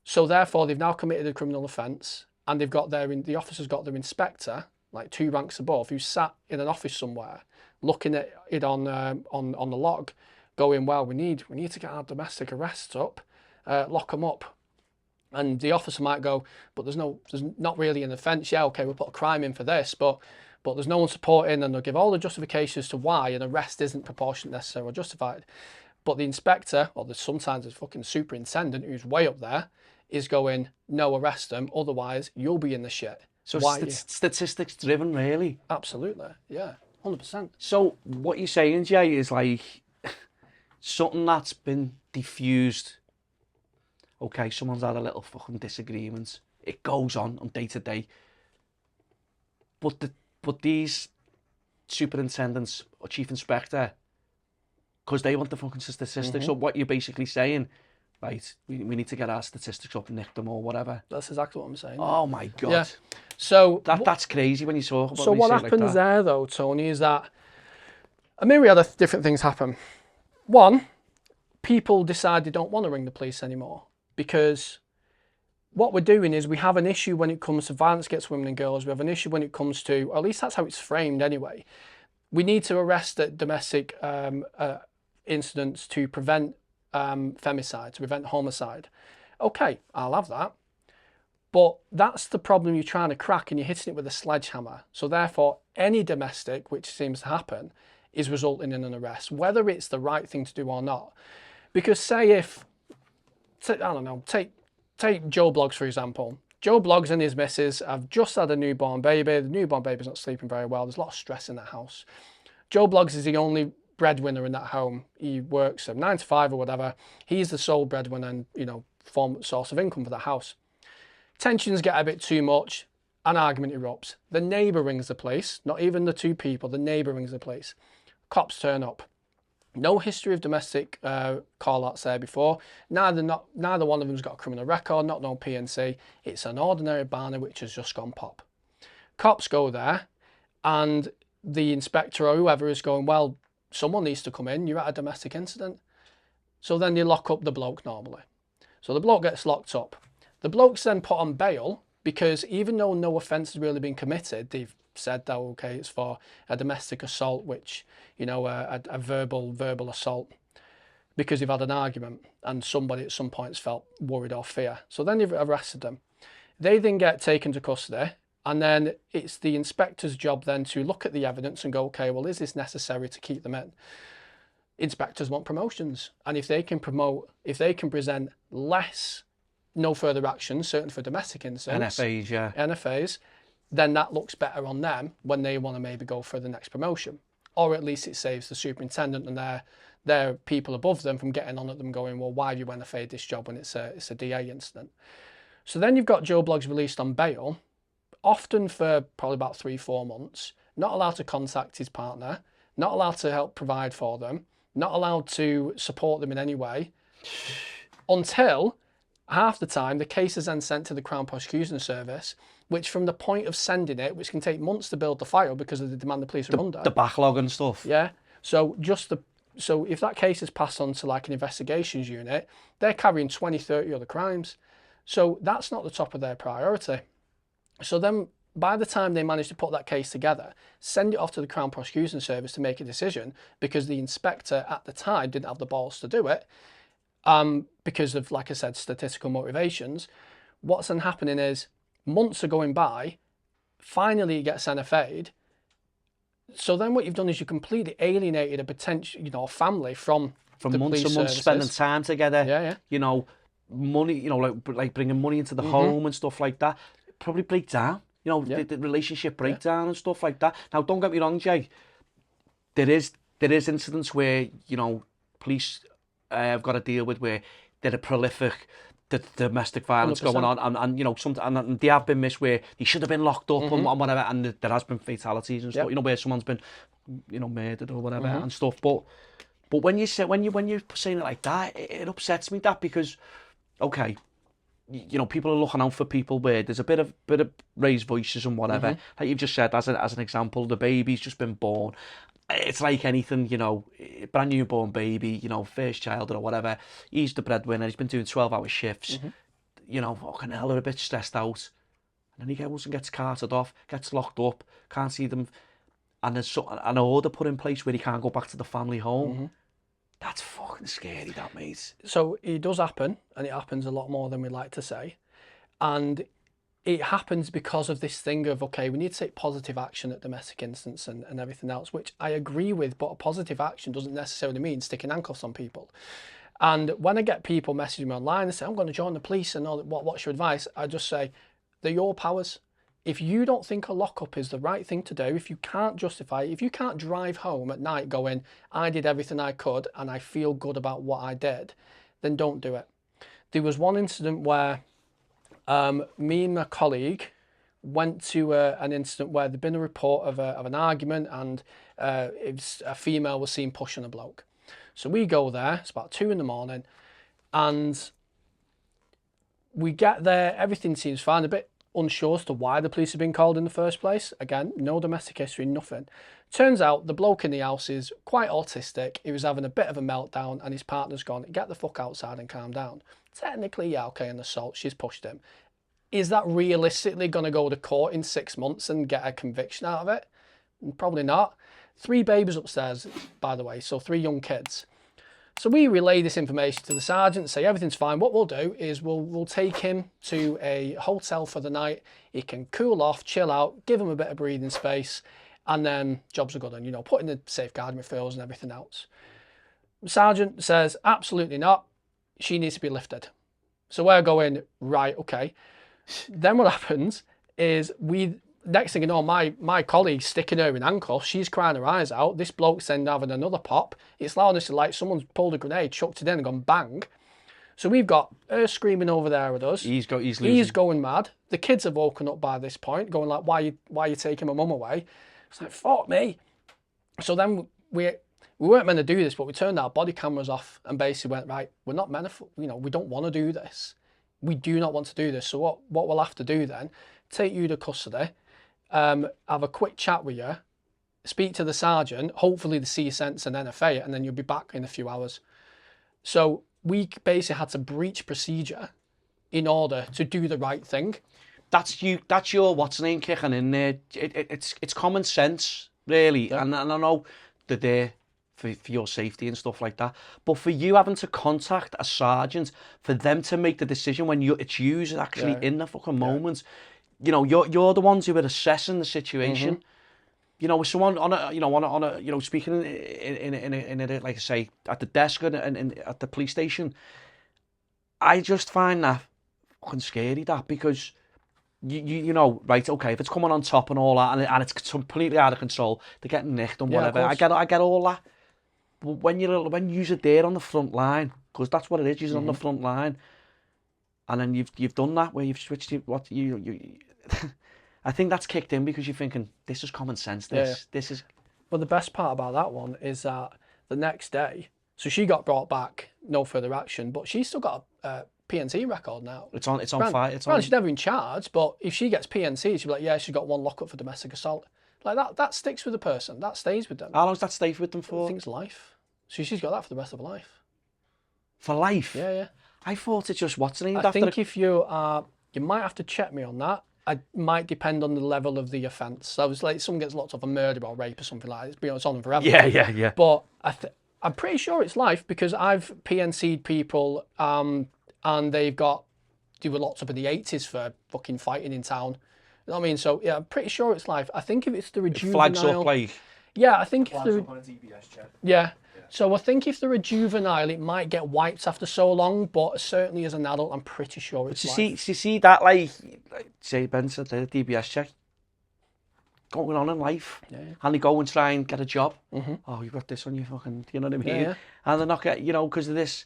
So therefore they've now committed a criminal offence, and they've got the officer's got their inspector, like 2 ranks above, who's sat in an office somewhere, looking at it on the log, going, well, we need to get our domestic arrests up, lock them up. And the officer might go, but there's not really an offence. Yeah, okay, we'll put a crime in for this, but there's no one supporting, and they'll give all the justifications to why an arrest isn't proportionate, necessary, or justified. But the inspector, or sometimes the fucking superintendent, who's way up there, is going, no, arrest them, otherwise you'll be in the shit. So statistics driven, really. Absolutely, yeah, 100%. So what you're saying, Jay, is like something that's been diffused. Okay, someone's had a little fucking disagreement. It goes on day to day. But these superintendents or chief inspector, because they want the fucking statistics. So what you're basically saying, right, we need to get our statistics up and nick them or whatever. That's exactly what I'm saying. Oh my God. Yeah. So that's crazy when you talk about it. So what happens like there though, Tony, is that a myriad of different things happen. One, people decide they don't want to ring the police anymore, because what we're doing is we have an issue when it comes to violence against women and girls. We have an issue when it comes to, or at least that's how it's framed anyway. We need to arrest the domestic incidents to prevent femicide, to prevent homicide. Okay, I'll have that. But that's the problem you're trying to crack, and you're hitting it with a sledgehammer. So therefore, any domestic, which seems to happen, is resulting in an arrest, whether it's the right thing to do or not. Because say if, I don't know, take Joe Bloggs, for example. Joe Bloggs and his missus have just had a newborn baby. The newborn baby's not sleeping very well. There's a lot of stress in that house. Joe Bloggs is the only breadwinner in that home. He works 9 to 5 or whatever. He's the sole breadwinner and, source of income for the house. Tensions get a bit too much. An argument erupts. The neighbour rings the police. Not even the 2 people. The neighbour rings the police. Cops turn up. No history of domestic call-outs there before. Neither one of them's got a criminal record, not no PNC. It's an ordinary Barney which has just gone pop. Cops go there, and the inspector or whoever is going, well, someone needs to come in. You're at a domestic incident. So then they lock up the bloke normally. So the bloke gets locked up. The bloke's then put on bail because even though no offence has really been committed, they've said that, okay, it's for a domestic assault, which, a verbal assault, because they've had an argument and somebody at some points felt worried or fear. So then they've arrested them. They then get taken to custody, and then it's the inspector's job then to look at the evidence and go, okay, well, is this necessary to keep them in? Inspectors want promotions, and if they can present no further action, certainly for domestic incidents, NFAs, then that looks better on them when they want to maybe go for the next promotion. Or at least it saves the superintendent and their people above them from getting on at them going, well, why have you NFA'd this job when it's a DA incident? So then you've got Joe Bloggs released on bail, often for probably about 3-4 months, not allowed to contact his partner, not allowed to help provide for them, not allowed to support them in any way, until half the time the case is then sent to the Crown Prosecution Service, which from the point of sending it, which can take months to build the file because of the demand the police are under. The backlog and stuff. Yeah. So if that case is passed on to like an investigations unit, they're carrying 20, 30 other crimes. So that's not the top of their priority. So then by the time they manage to put that case together, send it off to the Crown Prosecution Service to make a decision, because the inspector at the time didn't have the balls to do it, because of, like I said, statistical motivations. What's then happening is months are going by, finally it gets NFA'd. So then what you've done is you completely alienated a potential, family from the months police and months services. spending time together. Yeah. Money, like bringing money into the home and stuff like that. Probably break down. The relationship breakdown and stuff like that. Now, don't get me wrong, Jay. There is incidents where police have got to deal with where they're a prolific domestic violence 100%. Going on, and they have been missed where they should have been locked up and whatever, and there has been fatalities and stuff. Where someone's been murdered or whatever and stuff. But when you're saying it like that, it upsets me that, because okay, people are looking out for people where there's a bit of raised voices and whatever. Like you've just said, as an example, the baby's just been born. It's like anything, brand new born baby, first child or whatever. He's the breadwinner. He's been doing 12-hour shifts. Fucking hell, they're a bit stressed out. And then he goes and gets carted off, gets locked up, can't see them, and there's an order put in place where he can't go back to the family home. That's fucking scary, that, mate. So it does happen, and it happens a lot more than we like to say. And it happens because of this thing of, okay, we need to take positive action at domestic incidents and everything else, which I agree with, but a positive action doesn't necessarily mean sticking handcuffs on people. And when I get people messaging me online and say, I'm going to join the police and all that, what's your advice? I just say, they're your powers. If you don't think a lockup is the right thing to do, if you can't justify it, if you can't drive home at night going, I did everything I could and I feel good about what I did, then don't do it. There was one incident where me and my colleague went to an incident where there'd been a report of an argument, and it was a female was seen pushing a bloke. So we go there, it's about 2 a.m, and we get there, everything seems fine, a bit unsure as to why the police have been called in the first place. Again, no domestic history, nothing. Turns out the bloke in the house is quite autistic. He was having a bit of a meltdown and his partner's gone, get the fuck outside and calm down. Technically, yeah, okay, an assault, she's pushed him. Is that realistically going to go to court in 6 months and get a conviction out of it? Probably not. 3 babies upstairs, by the way, so 3 young kids. So we relay this information to the sergeant, say everything's fine. What we'll do is we'll take him to a hotel for the night. He can cool off, chill out, give him a bit of breathing space, and then jobs are good. And, you know, put in the safeguarding materials and everything else. The sergeant says, absolutely not. She needs to be lifted. So we're going, right, okay. Then what happens is next thing you know, my colleague's sticking her in handcuffs. She's crying her eyes out. This bloke's then having another pop. It's honestly like someone's pulled a grenade, chucked it in and gone bang. So we've got her screaming over there at us. He's going mad. The kids have woken up by this point, going like, why are you taking my mum away? It's like, fuck me. So then we weren't meant to do this, but we turned our body cameras off and basically went, right, we're not meant to, you know, we don't want to do this. We do not want to do this. So what we'll have to do then, take you to custody, have a quick chat with you, speak to the sergeant, hopefully they see your sentence and NFA it, and then you'll be back in a few hours. So we basically had to breach procedure in order to do the right thing. That's your what's name kicking in there. It's common sense, really. Yeah. And I know they're there for your safety and stuff like that. But for you having to contact a sergeant, for them to make the decision when it's you actually in the fucking moment. You know, you're the ones who are assessing the situation. You know, with someone on a speaking in a like I say at the desk and at the police station, I just find that fucking scary, that, because you know, right, okay, if it's coming on top and all that, and it's completely out of control, they're getting nicked and whatever. I get all that. But when you're there on the front line, because that's what it is, you're on the front line, and then you've done that where you've switched what you I think that's kicked in because you're thinking, this is common sense. This is. But the best part about that one is that the next day, so she got brought back, no further action, but she's still got a PNC record now. It's on fire. She's never in charge, but if she gets PNC, she'll be like, yeah, she's got 1 lockup for domestic assault. Like that sticks with the person. That stays with them. How long does that stay with them for? I think it's life. So she's got that for the rest of her life. For life? Yeah. I thought it's just what's the name. I think if you might have to check me on that. It might depend on the level of the offence. So it's like someone gets lots of a murder or rape or something like that. It's on them forever. Yeah. But I'm pretty sure it's life because I've PNC'd people and they were locked up in the 80s for fucking fighting in town. You know what I mean? So yeah, I'm pretty sure it's life. I think if it's the juvenile... It flags up like... Yeah, I think if flags up on a DBS check. Yeah. So I think if they're a juvenile, it might get wiped after so long, but certainly as an adult, I'm pretty sure it's life. You see that, like say Ben said, the DBS check going on in life, and they go and try and get a job. Oh, you've got this on your fucking, you know what I mean? Yeah. And they're not getting, you know, because of this,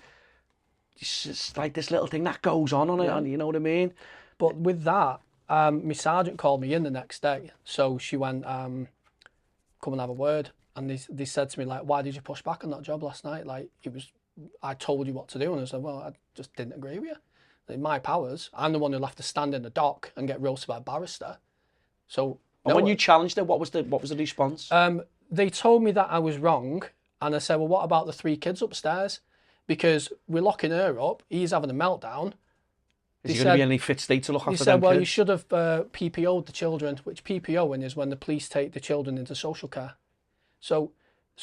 it's like this little thing that goes on it, and you know what I mean? But with that, my sergeant called me in the next day, so she went, come and have a word. And they said to me, like, why did you push back on that job last night? Like, I told you what to do. And I said, well, I just didn't agree with you. In my powers, I'm the one who'll have to stand in the dock and get roasted by a barrister. So... And when you challenged it, what was the response? They told me that I was wrong. And I said, well, what about the 3 kids upstairs? Because we're locking her up. He's having a meltdown. Is he going to be in any fit state to look He after said, them well, you kids? should have PPO'd the children, which PPOing is when the police take the children into social care. So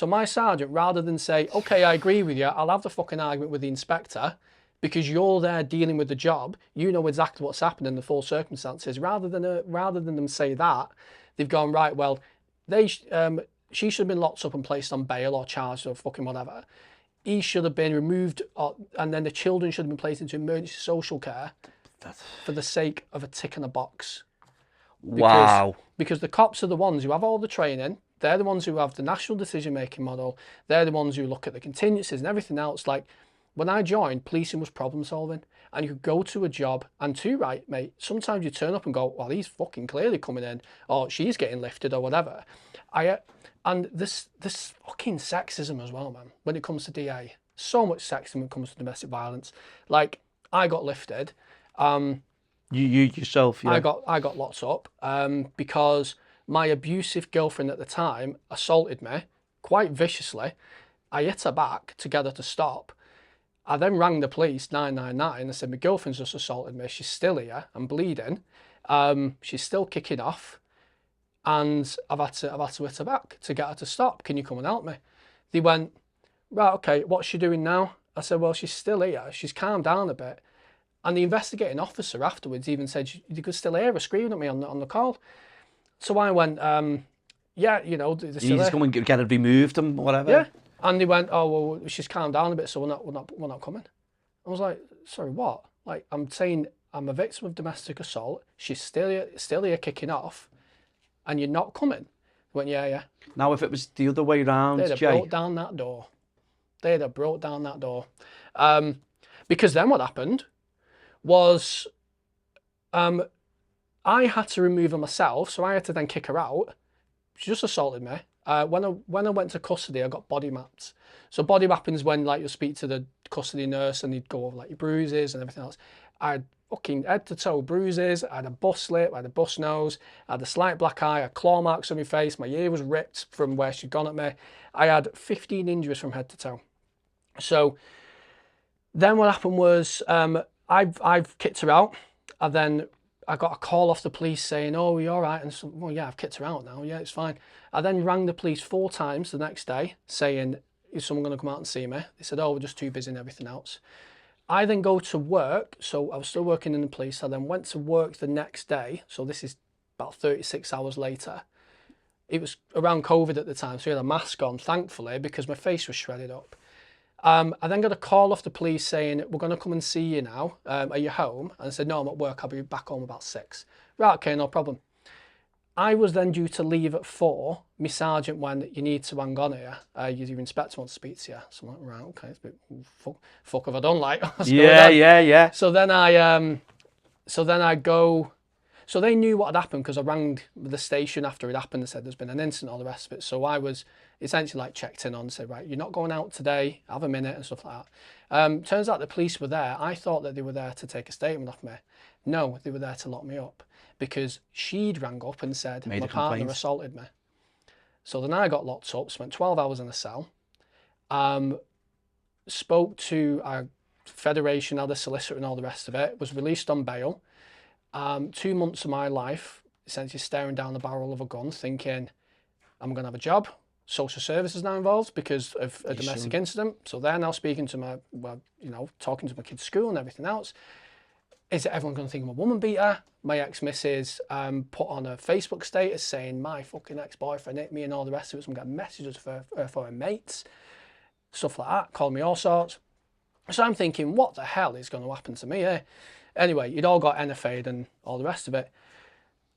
my sergeant, rather than say, okay, I agree with you, I'll have the fucking argument with the inspector, because you're there dealing with the job, you know exactly what's happening, the full circumstances. Rather than them say that, they've gone, right, well, she should have been locked up and placed on bail or charged or fucking whatever. He should have been removed, and then the children should have been placed into emergency social care for the sake of a tick in a box. Wow. Because the cops are the ones who have all the training. They're the ones who have the national decision-making model. They're the ones who look at the contingencies and everything else. Like, when I joined, policing was problem solving. And you could go to a job, and too right, mate, sometimes you turn up and go, well, he's fucking clearly coming in, or she's getting lifted, or whatever. And this fucking sexism as well, man, when it comes to DA. So much sexism when it comes to domestic violence. Like, I got lifted. You yourself, yeah. I got locked up because my abusive girlfriend at the time assaulted me quite viciously. I hit her back to get her to stop. I then rang the police, 999, and said, my girlfriend's just assaulted me. She's still here. I'm bleeding. She's still kicking off. And I've had to hit her back to get her to stop. Can you come and help me? They went, right, okay, what's she doing now? I said, well, she's still here. She's calmed down a bit. And the investigating officer afterwards even said, you could still hear her screaming at me on the call. So I went, yeah, you know, you just come and get it removed and whatever. Yeah. And they went, oh, well, she's calmed down a bit, so we're not coming. I was like, sorry, what? Like, I'm saying I'm a victim of domestic assault. She's still here kicking off, and you're not coming. I went, yeah. Now, if it was the other way around, they'd have broke down that door. Because then what happened was, I had to remove her myself, so I had to then kick her out. She just assaulted me. When I went to custody, I got body mapped. So body mapping is when, like, you'll speak to the custody nurse and you'd go over like your bruises and everything else. I had fucking head to toe bruises. I had a bust lip, I had a bust nose, I had a slight black eye, I had claw marks on my face. My ear was ripped from where she'd gone at me. I had 15 injuries from head to toe. So then what happened was, I've kicked her out, and then I got a call off the police saying, oh, are you all right? And so, well, yeah, I've kicked her out now. Yeah, it's fine. I then rang the police 4 times the next day saying, is someone going to come out and see me? They said, oh, we're just too busy and everything else. I then go to work. So I was still working in the police. I then went to work the next day. So this is about 36 hours later. It was around COVID at the time, so I had a mask on, thankfully, because my face was shredded up. I then got a call off the police saying, we're going to come and see you now. Are you home? And I said, no, I'm at work. I'll be back home about 6. Right, okay, no problem. I was then due to leave at 4. My sergeant went, you need to hang on here. Your inspector wants to speak to you. So I'm like, right, okay. It's a bit, fuck have I done, like? Yeah. So then I go. So they knew what had happened because I rang the station after it happened and said there's been an incident, all the rest of it. So I was essentially like checked in on and said, right, you're not going out today, have a minute and stuff like that. Turns out the police were there. I thought that they were there to take a statement off me. No, they were there to lock me up because she'd rang up and said my partner assaulted me. So then I got locked up, spent 12 hours in a cell, spoke to our federation, had a solicitor and all the rest of it, was released on bail. 2 months of my life, essentially staring down the barrel of a gun, thinking, I'm going to have a job. Social services now involved because of a domestic incident. So they're now speaking to my, talking to my kids' school and everything else. Is everyone going to think I'm a woman beater? My ex-missus put on a Facebook status saying my fucking ex-boyfriend hit me and all the rest of it. I'm getting messages for her mates, stuff like that, calling me all sorts. So I'm thinking, what the hell is going to happen to me here? Anyway, you'd all got NFA'd and all the rest of it.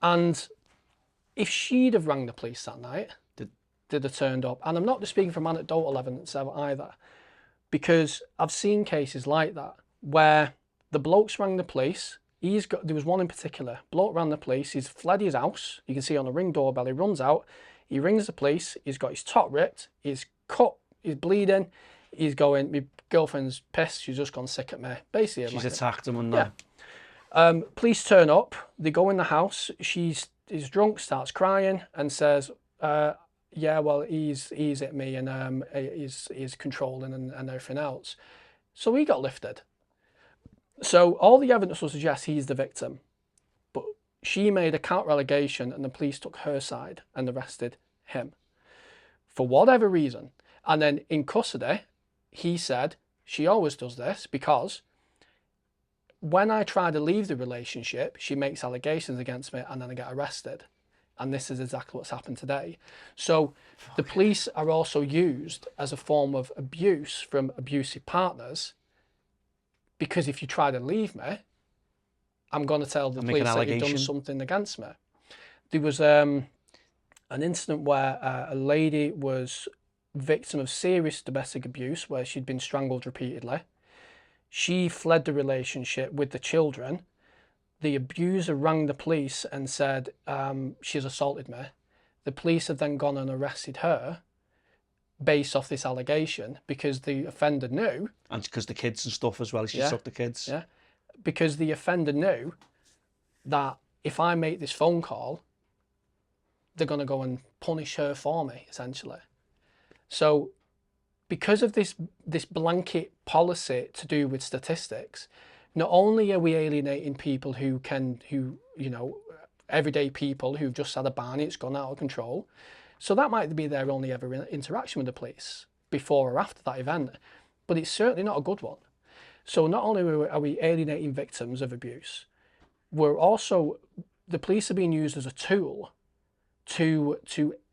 And if she'd have rang the police that night, they'd have turned up. And I'm not just speaking from anecdotal evidence either, because I've seen cases like that where the blokes rang the police. There was one in particular. Bloke rang the police. He's fled his house. You can see on the Ring doorbell. He runs out. He rings the police. He's got his top ripped. He's cut. He's bleeding. He's going, my girlfriend's pissed. She's just gone sick at me. Basically, she's attacked him and that. Yeah. Police turn up. They go in the house. He's drunk, starts crying, and says, "Yeah, well, he's hit me, and he's controlling and everything else." So he got lifted. So all the evidence will suggest he's the victim, but she made a counter allegation and the police took her side and arrested him for whatever reason. And then in custody, he said, she always does this because when I try to leave the relationship, she makes allegations against me and then I get arrested. And this is exactly what's happened today. So the police are also used as a form of abuse from abusive partners, because if you try to leave me, I'm going to tell the police that you've done something against me. There was an incident where a lady was victim of serious domestic abuse where she'd been strangled repeatedly. She fled the relationship with the children. The abuser rang the police and said, she's assaulted me. The police have then gone and arrested her based off this allegation because the offender knew. And because the kids and stuff as well, she took the kids. Yeah, because the offender knew that if I make this phone call, they're going to go and punish her for me, essentially. So because of this blanket policy to do with statistics, not only are we alienating people who, you know, everyday people who've just had a ban, it's gone out of control. So that might be their only ever interaction with the police before or after that event, but it's certainly not a good one. So not only are we alienating victims of abuse, we're also, the police are being used as a tool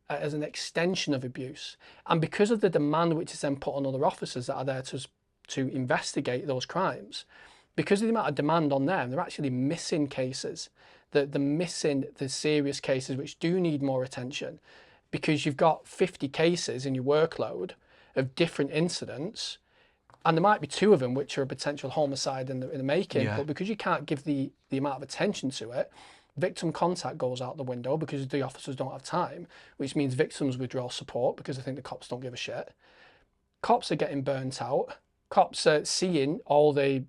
as an extension of abuse. And because of the demand which is then put on other officers that are there to investigate those crimes, because of the amount of demand on them, they're actually missing cases. They're missing the serious cases which do need more attention, because you've got 50 cases in your workload of different incidents, and there might be 2 of them which are a potential homicide in the making, but because you can't give the amount of attention to it, victim contact goes out the window because the officers don't have time, which means victims withdraw support because they think the cops don't give a shit. Cops are getting burnt out. Cops are seeing all they're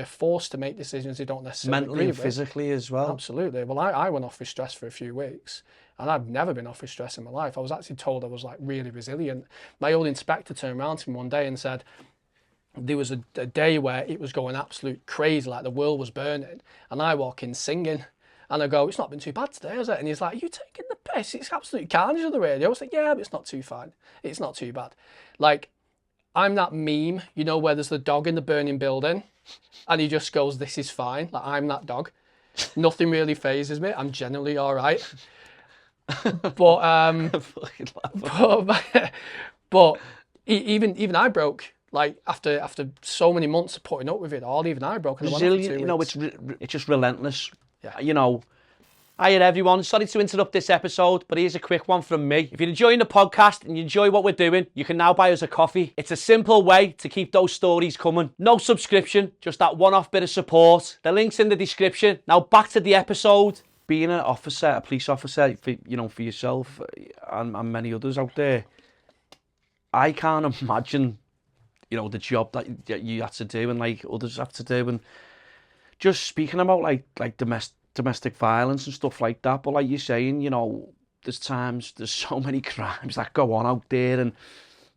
forced to make decisions they don't necessarily mentally and physically as well. Absolutely. Well, I went off with stress for a few weeks, and I've never been off with stress in my life. I was actually told I was like really resilient. My old inspector turned around to me one day and said, there was a day where it was going absolute crazy, like the world was burning, and I walk in singing. And I go, it's not been too bad today, has it? And he's like, are you taking the piss? It's absolute carnage on the radio. I was like, yeah, but it's not too fine. It's not too bad. Like, I'm that meme, you know, where there's the dog in the burning building and he just goes, this is fine. Like, I'm that dog. Nothing really phases me. I'm generally all right. But even I broke. Like, after so many months of putting up with it all, even I broke. Resilient, you know, it's just relentless. Yeah. You know, hiya everyone, sorry to interrupt this episode, but here's a quick one from me. If you're enjoying the podcast and you enjoy what we're doing, you can now buy us a coffee. It's a simple way to keep those stories coming. No subscription, just that one-off bit of support. The link's in the description. Now back to the episode. Being an officer, a police officer, for yourself and many others out there, I can't imagine, you know, the job that you had to do and like others have to do. And just speaking about like domestic violence and stuff like that, but like you're saying, you know, there's so many crimes that go on out there, and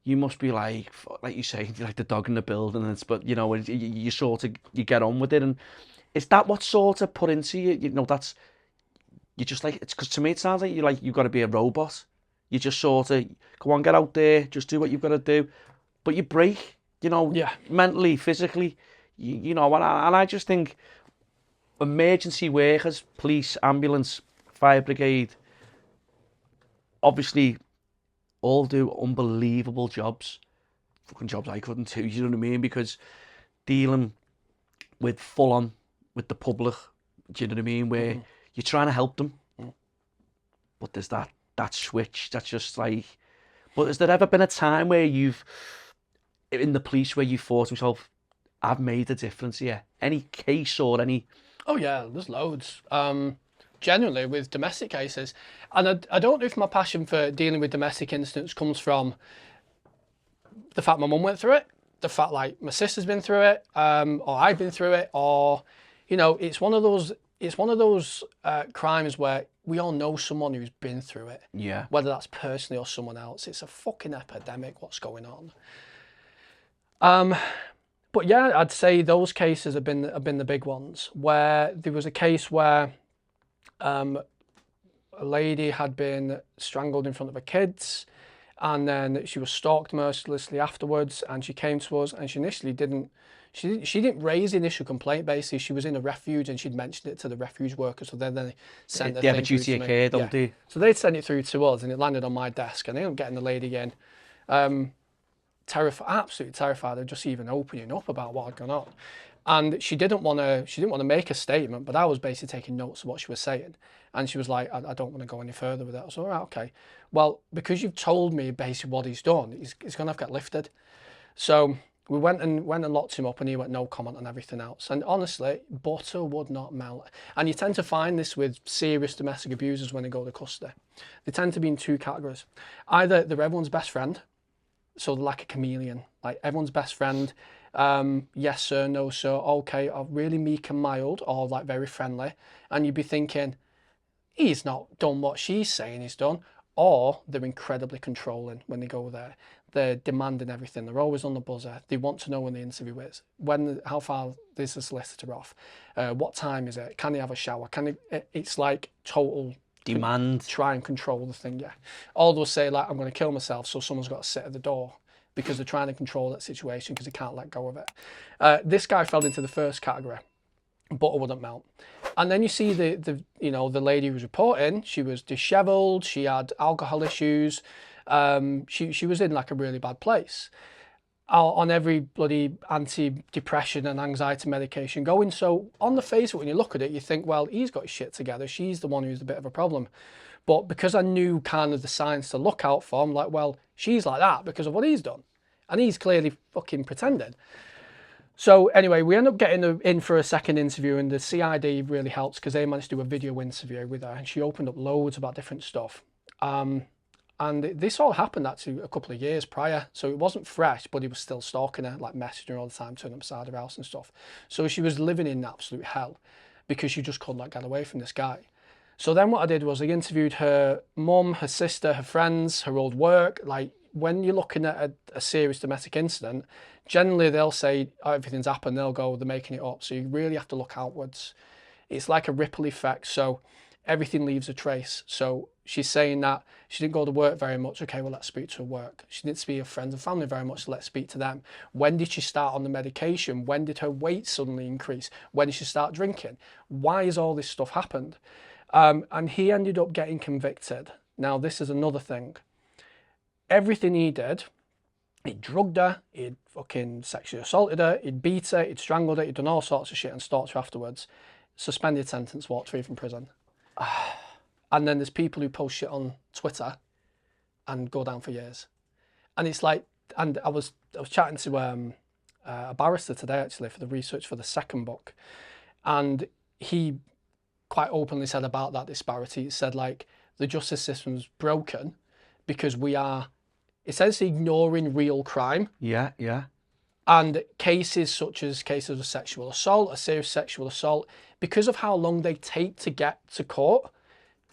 you must be like you say, like the dog in the building. But you know, you sort of you get on with it, and is that what sort of put into you? You know, that's you just like it's because to me it sounds like you've got to be a robot. You just sort of go on, get out there, just do what you've got to do, but you break, you know, mentally, physically. You know, and I just think emergency workers, police, ambulance, fire brigade, obviously all do unbelievable jobs. Fucking jobs I couldn't do, you know what I mean? Because dealing with with the public, do you know what I mean? Where you're trying to help them, but there's that switch that's just like... But has there ever been a time where in the police, where you thought to yourself, I've made a difference here? Any case or any... Oh yeah, there's loads. Genuinely with domestic cases. And I don't know if my passion for dealing with domestic incidents comes from the fact my mum went through it, the fact like my sister's been through it, or I've been through it, or, you know, it's one of those crimes where we all know someone who's been through it. Yeah. Whether that's personally or someone else. It's a fucking epidemic what's going on. But yeah, I'd say those cases have been the big ones. Where there was a case where a lady had been strangled in front of her kids, and then she was stalked mercilessly afterwards, and she came to us, and she initially didn't. She didn't raise the initial complaint. Basically, she was in a refuge and she'd mentioned it to the refuge workers. So then they sent the They have a thing through duty to of me. care, don't they? So they'd send it through to us, and it landed on my desk. And I ended up getting the lady in, terrified, absolutely terrified of just even opening up about what had gone on. And she didn't want to make a statement, but I was basically taking notes of what she was saying. And she was like, I don't want to go any further with that. I was all right, okay. Well, because you've told me basically what he's done, he's going to have to get lifted. So we went and locked him up, and he went no comment on everything else. And honestly, butter would not melt. And you tend to find this with serious domestic abusers when they go to custody. They tend to be in two categories. Either they're everyone's best friend, so they're like a chameleon, like everyone's best friend. Yes sir, no sir, okay, or really meek and mild, or like very friendly. And you'd be thinking, he's not done what she's saying he's done. Or they're incredibly controlling when they go there. They're demanding everything. They're always on the buzzer. They want to know when the interview is, how far is the solicitor off, what time is it, can they have a shower, it's like total Demand. try and control the thing, yeah. Or they'll say like, I'm going to kill myself, so someone's got to sit at the door, because they're trying to control that situation because they can't let go of it. This guy fell into the first category. Butter wouldn't melt. And then you see the lady who was reporting, she was dishevelled, she had alcohol issues, she was in like a really bad place. On every bloody anti-depression and anxiety medication going. So on the face of it, when you look at it, you think, well, he's got his shit together. She's the one who's a bit of a problem. But because I knew kind of the signs to look out for, I'm like, well, she's like that because of what he's done. And he's clearly fucking pretending. So anyway, we end up getting her in for a second interview, and the CID really helps because they managed to do a video interview with her, and she opened up loads about different stuff. And this all happened actually a couple of years prior, so it wasn't fresh, but he was still stalking her, like messaging her all the time, turning up beside her house and stuff. So she was living in absolute hell because she just couldn't get away from this guy. So then what I did was I interviewed her mum, her sister, her friends, her old work. Like when you're looking at a serious domestic incident, generally they'll say, oh, everything's happened, they'll go, they're making it up. So you really have to look outwards. It's like a ripple effect. So everything leaves a trace. So she's saying that she didn't go to work very much. Okay, well, let's speak to her work. She didn't speak to her friends and family very much. So let's speak to them. When did she start on the medication? When did her weight suddenly increase? When did she start drinking? Why has all this stuff happened? And he ended up getting convicted. Now, this is another thing. Everything he did, he'd drugged her, he'd fucking sexually assaulted her, he'd beat her, he'd strangled her, he'd done all sorts of shit and stalked her afterwards. Suspended sentence, walked free from prison. And then there's people who post shit on Twitter and go down for years. And it's like, and I was chatting to a barrister today actually for the research for the second book, and he quite openly said about that disparity. He said like the justice system's broken because we are essentially ignoring real crime. Yeah, yeah. And cases such as cases of sexual assault, a serious sexual assault, because of how long they take to get to court,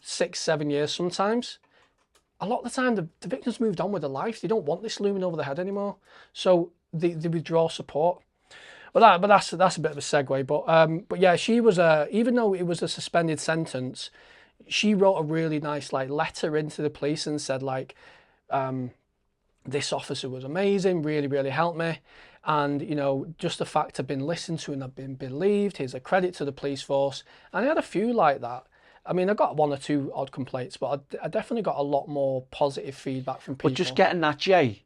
6-7 years sometimes, a lot of the time the victims moved on with their life. They don't want this looming over their head anymore. So they withdraw support. But that's a bit of a segue. But yeah, she was even though it was a suspended sentence, she wrote a really nice like letter into the police and said like, this officer was amazing, really, really helped me. And, you know, just the fact I've been listened to and I've been believed, here's a credit to the police force. And I had a few like that. I mean, I got 1 or 2 odd complaints, but I definitely got a lot more positive feedback from people. But just getting that, Jay,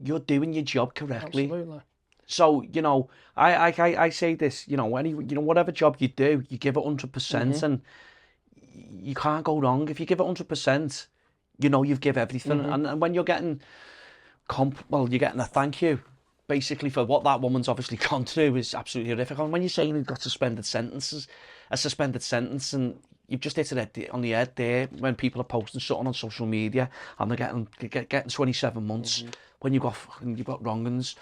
you're doing your job correctly. Absolutely. So, you know, I say this, you know, whatever job you do, you give it 100%, and you can't go wrong. If you give it 100%, you know, you've give everything. And when you're getting, you're getting a thank you, basically, for what that woman's obviously gone through is absolutely horrific. And when you're saying you've got a suspended sentence, and you've just hit it on the head there when people are posting something on social media and they're getting 27 months when you've got wrong-uns,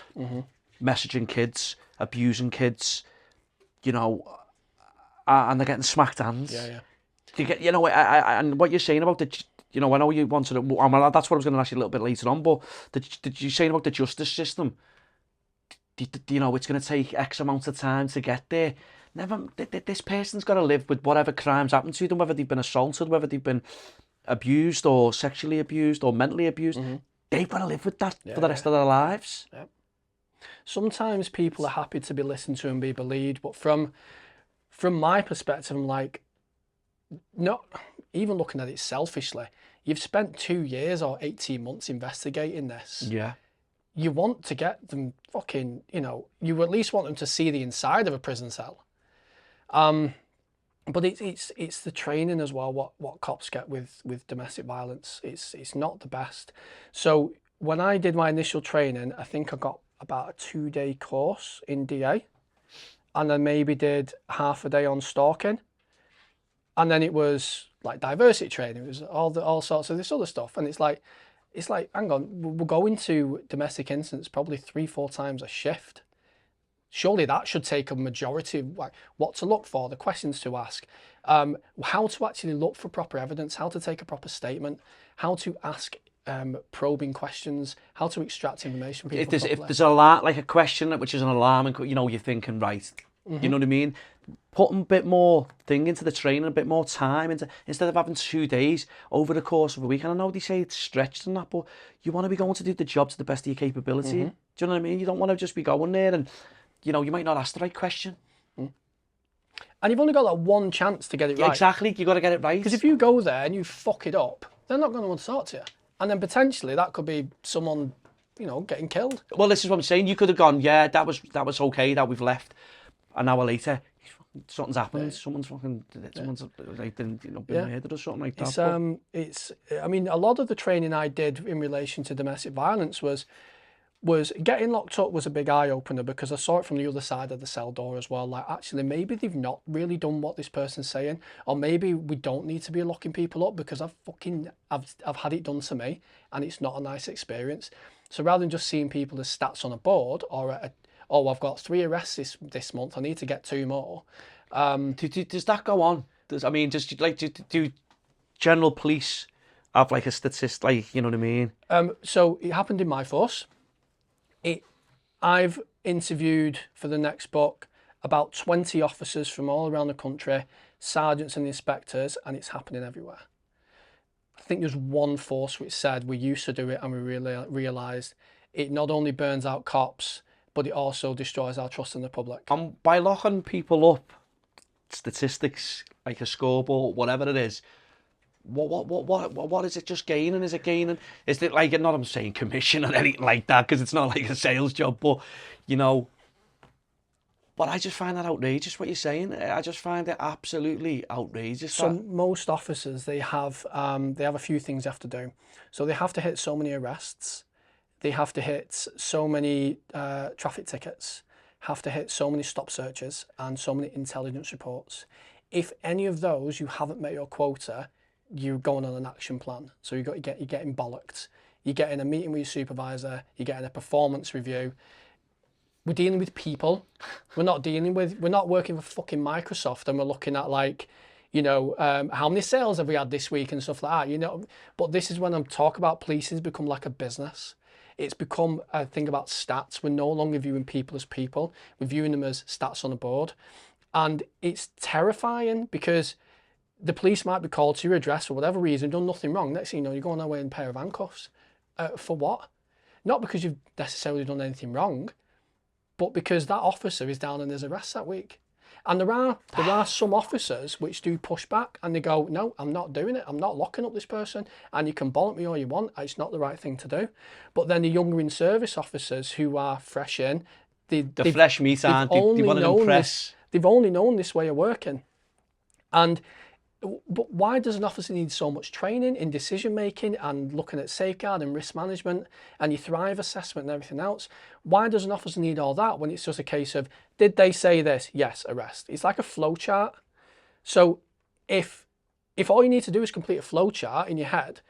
messaging kids, abusing kids, you know, and they're getting smacked hands. Yeah. You get, you know, and what you're saying about the, you know, I know you wanted to, that's what I was going to ask you a little bit later on, but did you saying about the justice system? you know, it's going to take X amount of time to get there. Never, this person's got to live with whatever crimes happened to them, whether they've been assaulted, whether they've been abused or sexually abused or mentally abused. They've got to live with that for the rest of their lives. Yeah. Sometimes people are happy to be listened to and be believed, but from my perspective, I'm like, not even looking at it selfishly, you've spent 2 years or 18 months investigating this. Yeah. You want to get them fucking, you know, you at least want them to see the inside of a prison cell. But it's the training as well, what cops get with domestic violence. It's not the best. So when I did my initial training, I think I got about a 2-day course in DA, and then maybe did half a day on stalking. And then it was like diversity training. It was all sorts of this other stuff. And it's like, hang on, we're going to domestic incidents probably 3-4 times a shift. Surely that should take a majority of like what to look for, the questions to ask, how to actually look for proper evidence, how to take a proper statement, how to ask probing questions, how to extract information. If there's a lot, like a question which is an alarm, and you know, you're thinking, right, you know what I mean? Putting a bit more thing into the training, a bit more time into, instead of having 2 days over the course of a week. And I know they say it's stretched and that, but you want to be going to do the job to the best of your capability. Do you know what I mean? You don't want to just be going there and, you know, you might not ask the right question. And you've only got that one chance to get it right. Exactly, you got to get it right. Because if you go there and you fuck it up, they're not going to want to talk to you. And then potentially that could be someone, you know, getting killed. Well, this is what I'm saying. You could have gone, yeah, that was okay, that we've left. An hour later, something's happened. Someone's like been, you know, been murdered or something like that. I mean, a lot of the training I did in relation to domestic violence was getting locked up was a big eye opener, because I saw it from the other side of the cell door as well. Like, actually, maybe they've not really done what this person's saying, or maybe we don't need to be locking people up, because I've had it done to me and it's not a nice experience. So rather than just seeing people as stats on a board, or oh, I've got 3 arrests this month, I need to get 2 more. Does that go on? Do general police have like a statistic, like, you know what I mean? So it happened in my force. I've interviewed for the next book about 20 officers from all around the country, sergeants and inspectors, and it's happening everywhere. I think there's one force which said we used to do it and we really realised it not only burns out cops, but it also destroys our trust in the public. And by locking people up, statistics, like a scoreboard, whatever it is, what is it just gaining? Is it gaining? Is it like, not I'm saying commission or anything like that, because it's not like a sales job, but, you know, but I just find that outrageous, what you're saying. I just find it absolutely outrageous. So most officers, they have a few things they have to do. So they have to hit so many arrests, they have to hit so many traffic tickets, have to hit so many stop searches and so many intelligence reports. If any of those you haven't met your quota, you're going on an action plan. So you're getting bollocked. You're getting a meeting with your supervisor. You're getting a performance review. We're dealing with people. We're not working for fucking Microsoft and we're looking at, like, you know, how many sales have we had this week and stuff like that, you know. But this is when I'm talking about policing has become like a business. It's become a thing about stats. We're no longer viewing people as people. We're viewing them as stats on a board. And it's terrifying, because the police might be called to your address for whatever reason, done nothing wrong. Next thing you know, you're going away in a pair of handcuffs. For what? Not because you've necessarily done anything wrong, but because that officer is down in his arrest that week. And there are some officers which do push back and they go, no, I'm not doing it. I'm not locking up this person. And you can bollock me all you want. It's not the right thing to do. But then the younger in service officers who are fresh in, the fresh meat, aren't they? They want to impress. They've only known this way of working. But why does an officer need so much training in decision making and looking at safeguard and risk management and your Thrive assessment and everything else? Why does an officer need all that when it's just a case of, did they say this? Yes, arrest. It's like a flow chart. So if all you need to do is complete a flow chart in your head,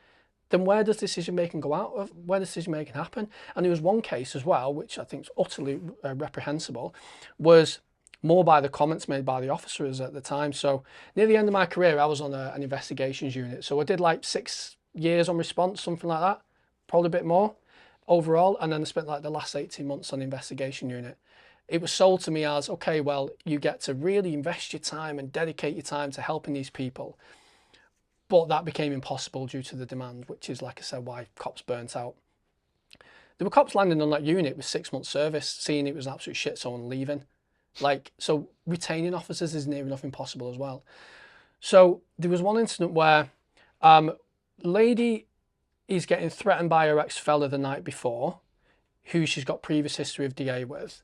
then where does decision making go out of? Where does decision making happen? And there was one case as well, which I think is utterly reprehensible, was more by the comments made by the officers at the time. So near the end of my career, I was on an investigations unit. So I did like 6 years on response, something like that, probably a bit more overall. And then I spent like the last 18 months on the investigation unit. it was sold to me as, okay, well, you get to really invest your time and dedicate your time to helping these people. But that became impossible due to the demand, which is, like I said, why cops burnt out. There were cops landing on that unit with 6 months service, seeing it was an absolute shit, someone leaving. Like, so retaining officers is near enough impossible as well. So there was one incident where lady is getting threatened by her ex-fella the night before, who she's got previous history of DA with.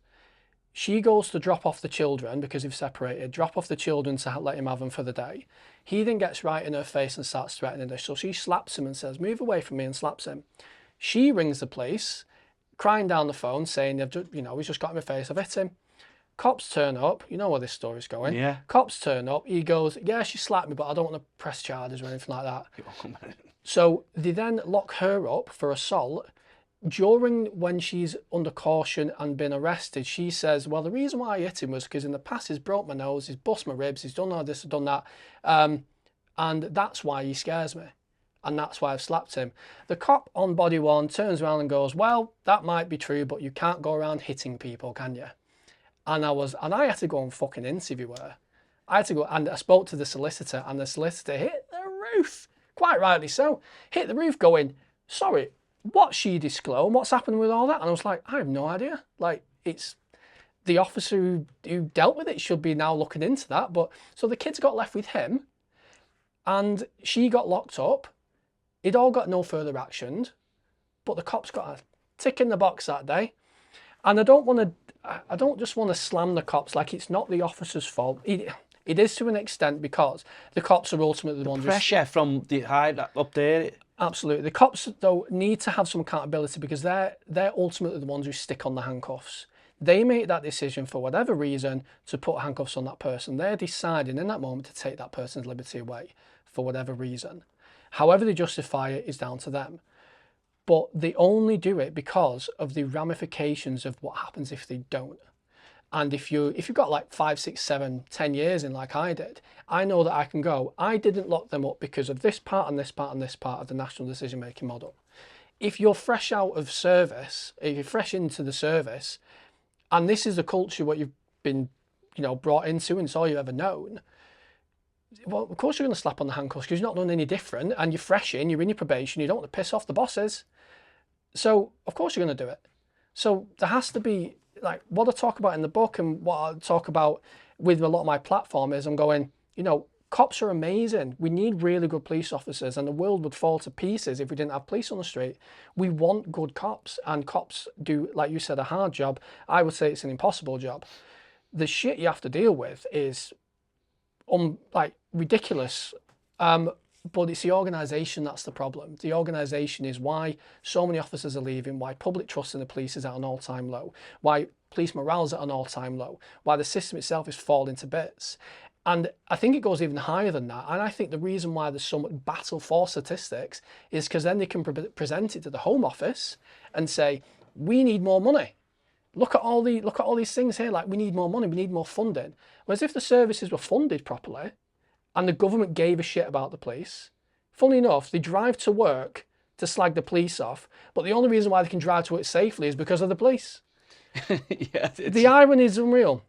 She goes to drop off the children because they've separated, drop off the children to let him have them for the day. He then gets right in her face and starts threatening her. So she slaps him and says, move away from me, and slaps him. She rings the police, crying down the phone, saying, he's just got in my face, I've hit him. Cops turn up. You know where this story's going. Yeah. Cops turn up. He goes, yeah, she slapped me, but I don't want to press charges or anything like that. So they then lock her up for assault. During when she's under caution and been arrested, she says, well, the reason why I hit him was because in the past he's broke my nose, he's bust my ribs, he's done all this, done that. And that's why he scares me. And that's why I've slapped him. The cop on body one turns around and goes, well, that might be true, but you can't go around hitting people, can you? And I had to go and fucking interview her. I had to go, and I spoke to the solicitor, and the solicitor hit the roof, quite rightly so, hit the roof going, sorry, what's she disclosed? What's happened with all that? And I was like, I have no idea. Like, it's the officer who dealt with it should be now looking into that. But so the kids got left with him, and she got locked up. It all got no further actioned, but the cops got a tick in the box that day. And I don't just want to slam the cops, like it's not the officer's fault. It is to an extent, because the cops are ultimately the ones. Pressure from the high up there. Absolutely. The cops, though, need to have some accountability, because they're ultimately the ones who stick on the handcuffs. They make that decision for whatever reason to put handcuffs on that person. They're deciding in that moment to take that person's liberty away for whatever reason. However they justify it is down to them. But they only do it because of the ramifications of what happens if they don't. And if you've got like 5, 6, 7, 10 years in like I did, I know that I can go, I didn't lock them up because of this part and this part and this part of the national decision-making model. If you're fresh out of service, if you're fresh into the service, and this is the culture what you've been, brought into and it's all you've ever known, well, of course you're going to slap on the handcuffs because you're not doing any different, and you're fresh in, you're in your probation, you don't want to piss off the bosses. So, of course you're going to do it. So there has to be, like, what I talk about in the book and what I talk about with a lot of my platform is I'm going, cops are amazing. We need really good police officers, and the world would fall to pieces if we didn't have police on the street. We want good cops, and cops do, like you said, a hard job. I would say it's an impossible job. The shit you have to deal with is ridiculous. But it's the organisation that's the problem. The organisation is why so many officers are leaving, why public trust in the police is at an all-time low, why police morale is at an all-time low, why the system itself is falling to bits. And I think it goes even higher than that. And I think the reason why there's so much battle for statistics is because then they can present it to the Home Office and say, we need more money. Look at all these things here, like we need more money, we need more funding. Whereas if the services were funded properly, and the government gave a shit about the police, funnily enough, they drive to work to slag the police off, but the only reason why they can drive to work safely is because of the police. Yeah, the irony is unreal.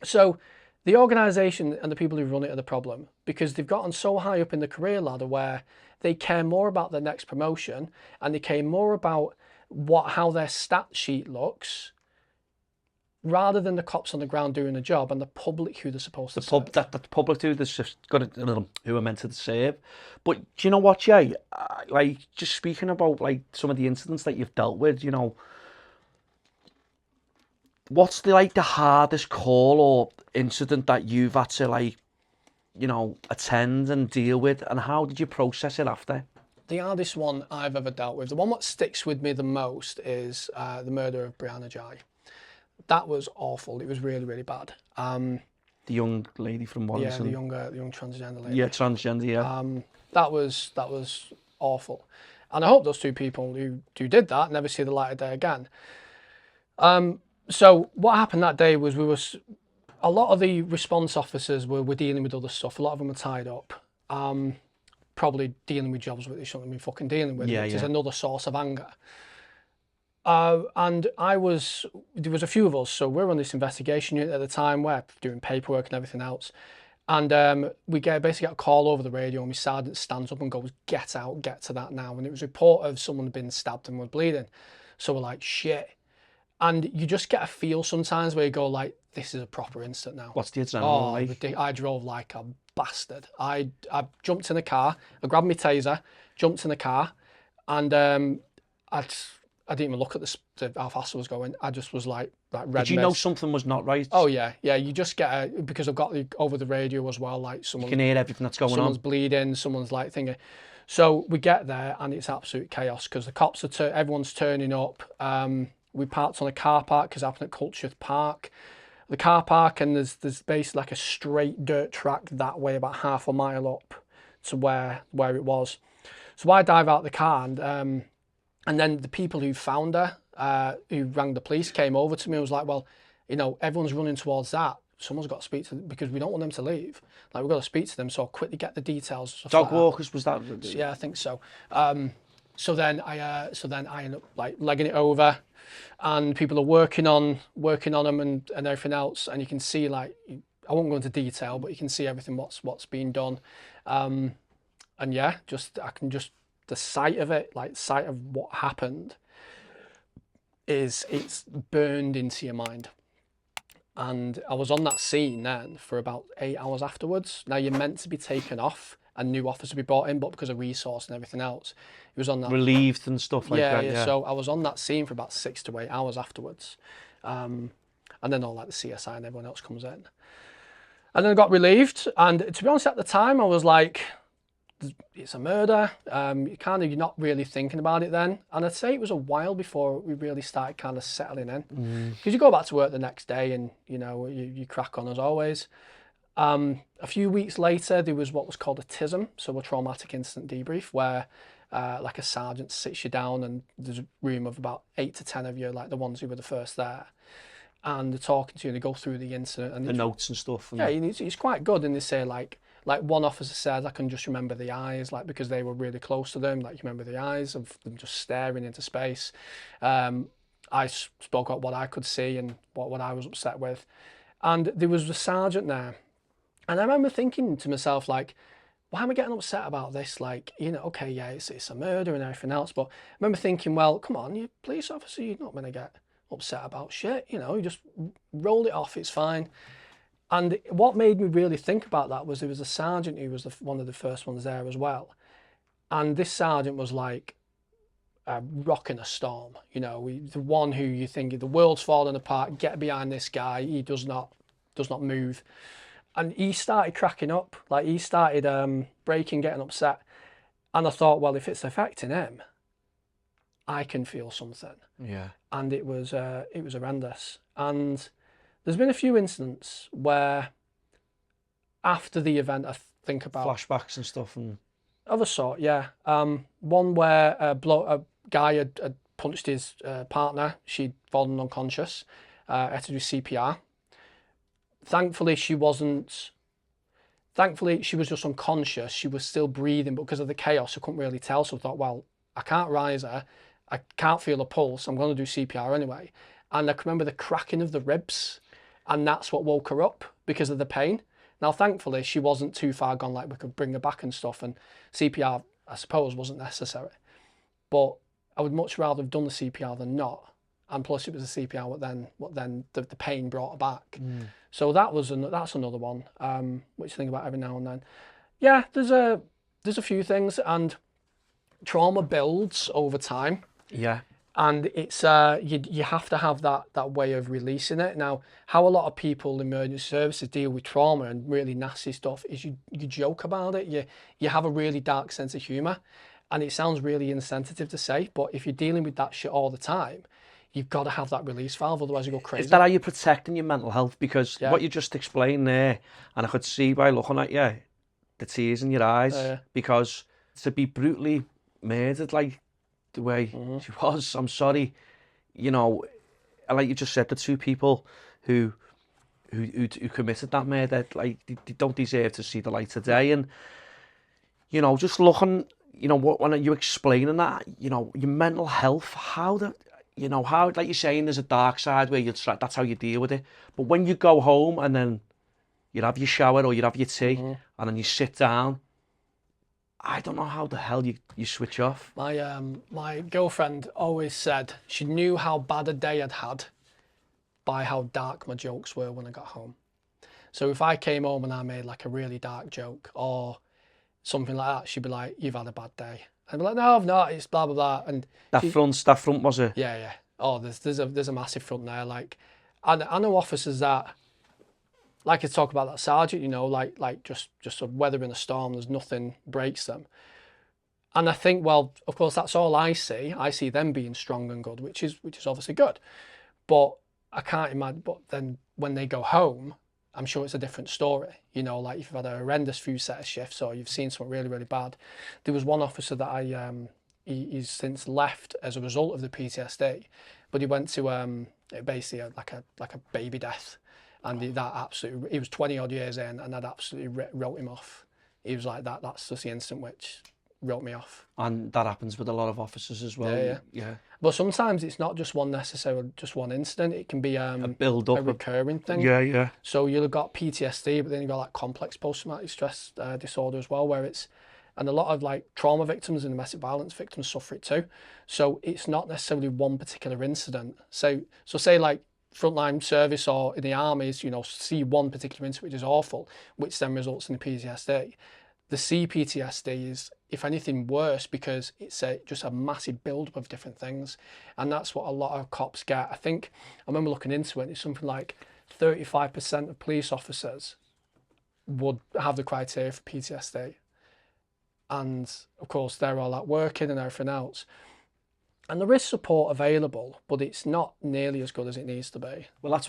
So the organisation and the people who run it are the problem, because they've gotten so high up in the career ladder where they care more about their next promotion, and they care more about how their stat sheet looks, rather than the cops on the ground doing a job and the public who they're supposed to serve. The public who they're just who are meant to serve. But do you know what, Jay? Like, just speaking about like some of the incidents that you've dealt with, what's the hardest call or incident that you've had to attend and deal with, and how did you process it after? The hardest one I've ever dealt with, the one that sticks with me the most, is the murder of Brianna Ghey. That was awful. It was really, really bad. The young lady from Warrington. Yeah, the young transgender lady. Yeah, transgender. Yeah. That was awful, and I hope those two people who did that never see the light of day again. So what happened that day was a lot of the response officers were dealing with other stuff. A lot of them were tied up, probably dealing with jobs that they shouldn't have been fucking dealing with, which is another source of anger. And there was a few of us, so we were on this investigation unit at the time, where doing paperwork and everything else. And we basically get a call over the radio, and my sergeant stands up and goes, "Get out, get to that now." And it was a report of someone had been stabbed and was bleeding. So we're like, shit. And you just get a feel sometimes where you go like, this is a proper incident now. What's the adrenaline like? I drove like a bastard. I jumped in the car, I grabbed my taser, jumped in the car, and I didn't even look at how fast I was going. I just was like red. Did you know something was not right? Oh yeah. You just get because I've got over the radio as well. Like you can hear everything that's going on. Someone's bleeding. Someone's like thinking. So we get there and it's absolute chaos because the cops are everyone's turning up. We parked on a car park because it happened at Culture Park. The car park, and there's basically like a straight dirt track that way, about half a mile up to where it was. So I dive out the car, and then the people who found her, who rang the police, came over to me and was like, well, everyone's running towards that. Someone's got to speak to them because we don't want them to leave. Like, we've got to speak to them, so I'll quickly get the details. Dog walkers, was that? Yeah, I think so. So then I end up like legging it over, and people are working on them and everything else, and you can see, like, I won't go into detail, but you can see everything what's being done, and yeah, the sight of it, like sight of what happened, it's burned into your mind. And I was on that scene then for about 8 hours afterwards. Now, you're meant to be taken off and new offers to be brought in, but because of resource and everything else, it was on that. Relieved and stuff like that. Yeah. So I was on that scene for about 6 to 8 hours afterwards. And then all like the CSI and everyone else comes in. And then I got relieved. And to be honest, at the time, I was like, it's a murder. You're not really thinking about it then. And I'd say it was a while before we really started kind of settling in. Because you go back to work the next day and, you crack on as always. A few weeks later, there was what was called a TISM, so a traumatic incident debrief, where like a sergeant sits you down and there's a room of about 8 to 10 of you, like the ones who were the first there. And they're talking to you and they go through the incident. And the notes and stuff. Yeah, it's quite good. And they say like one officer says, I can just remember the eyes, like, because they were really close to them, like, you remember the eyes of them just staring into space. I spoke about what I could see and what I was upset with. And there was a sergeant there. And I remember thinking to myself, like, why am I getting upset about this? Like, okay, yeah, it's a murder and everything else. But I remember thinking, well, come on, you police officer, you're not going to get upset about shit. You just roll it off, it's fine. And what made me really think about that was there was a sergeant who was one of the first ones there as well. And this sergeant was like a rock in a storm. The one who you think the world's falling apart, get behind this guy, he does not move. And he started cracking up, like he started breaking, getting upset. And I thought, well, if it's affecting him, I can feel something. Yeah. And it was horrendous. And there's been a few incidents where after the event, I think about flashbacks and stuff, and other sort, yeah. One where a guy had punched his partner. She'd fallen unconscious. Had to do CPR. Thankfully, she was just unconscious. She was still breathing, but because of the chaos, I couldn't really tell. So I thought, well, I can't rise her. I can't feel a pulse. I'm going to do CPR anyway. And I can remember the cracking of the ribs, and that's what woke her up because of the pain. Now, thankfully, she wasn't too far gone, like we could bring her back and stuff, and CPR, I suppose, wasn't necessary. But I would much rather have done the CPR than not. And plus, it was the CPR what then the pain brought her back. So that's another one, which I think about every now and then. Yeah, there's a few things, and trauma builds over time. Yeah. And it's you have to have that way of releasing it. Now, how a lot of people in emergency services deal with trauma and really nasty stuff is you joke about it. You have a really dark sense of humour, and it sounds really insensitive to say, but if you're dealing with that shit all the time, you've got to have that release valve, otherwise you go crazy. Is that how you're protecting your mental health? Because what you just explained there, and I could see by looking at you, the tears in your eyes, because to be brutally murdered like the way she was, I'm sorry, like you just said, the two people who committed that murder, like they don't deserve to see the light of day. And just looking, when you're explaining that, your mental health, how you know, how, like you're saying, there's a dark side where that's how you deal with it. But when you go home and then you have your shower or you have your tea and then you sit down, I don't know how the hell you switch off. My girlfriend always said she knew how bad a day I'd had by how dark my jokes were when I got home. So if I came home and I made like a really dark joke or something like that, she'd be like, "You've had a bad day." I'd be like, "No, I've not. It's blah blah blah." And that front was a yeah. Oh, there's a massive front there. Like, I know officers that like to talk about that sergeant, you know, like just a weathering a storm. There's nothing breaks them. And I think, well, of course, that's all I see. I see them being strong and good, which is obviously good. But I can't imagine. But then when they go home, I'm sure it's a different story. You know, like if you've had a horrendous few set of shifts or you've seen something really, really bad. There was one officer that he's since left as a result of the PTSD, but he went to basically like a baby death, and he was 20 odd years in, and that absolutely wrote him off. He was like that's just the instant which wrote me off. And that happens with a lot of officers as well. Yeah. But sometimes it's not just one incident. It can be a build up, a recurring thing. Yeah. So you've got PTSD, but then you've got like complex post-traumatic stress disorder as well, and a lot of like trauma victims and domestic violence victims suffer it too. So it's not necessarily one particular incident. So say like frontline service or in the armies, you know, see one particular incident which is awful, which then results in the PTSD. The CPTSD is, if anything, worse because it's just a massive build-up of different things. And that's what a lot of cops get. I think, I remember looking into it, it's something like 35% of police officers would have the criteria for PTSD. And of course, they're all at working and everything else. And there is support available, but it's not nearly as good as it needs to be. Well,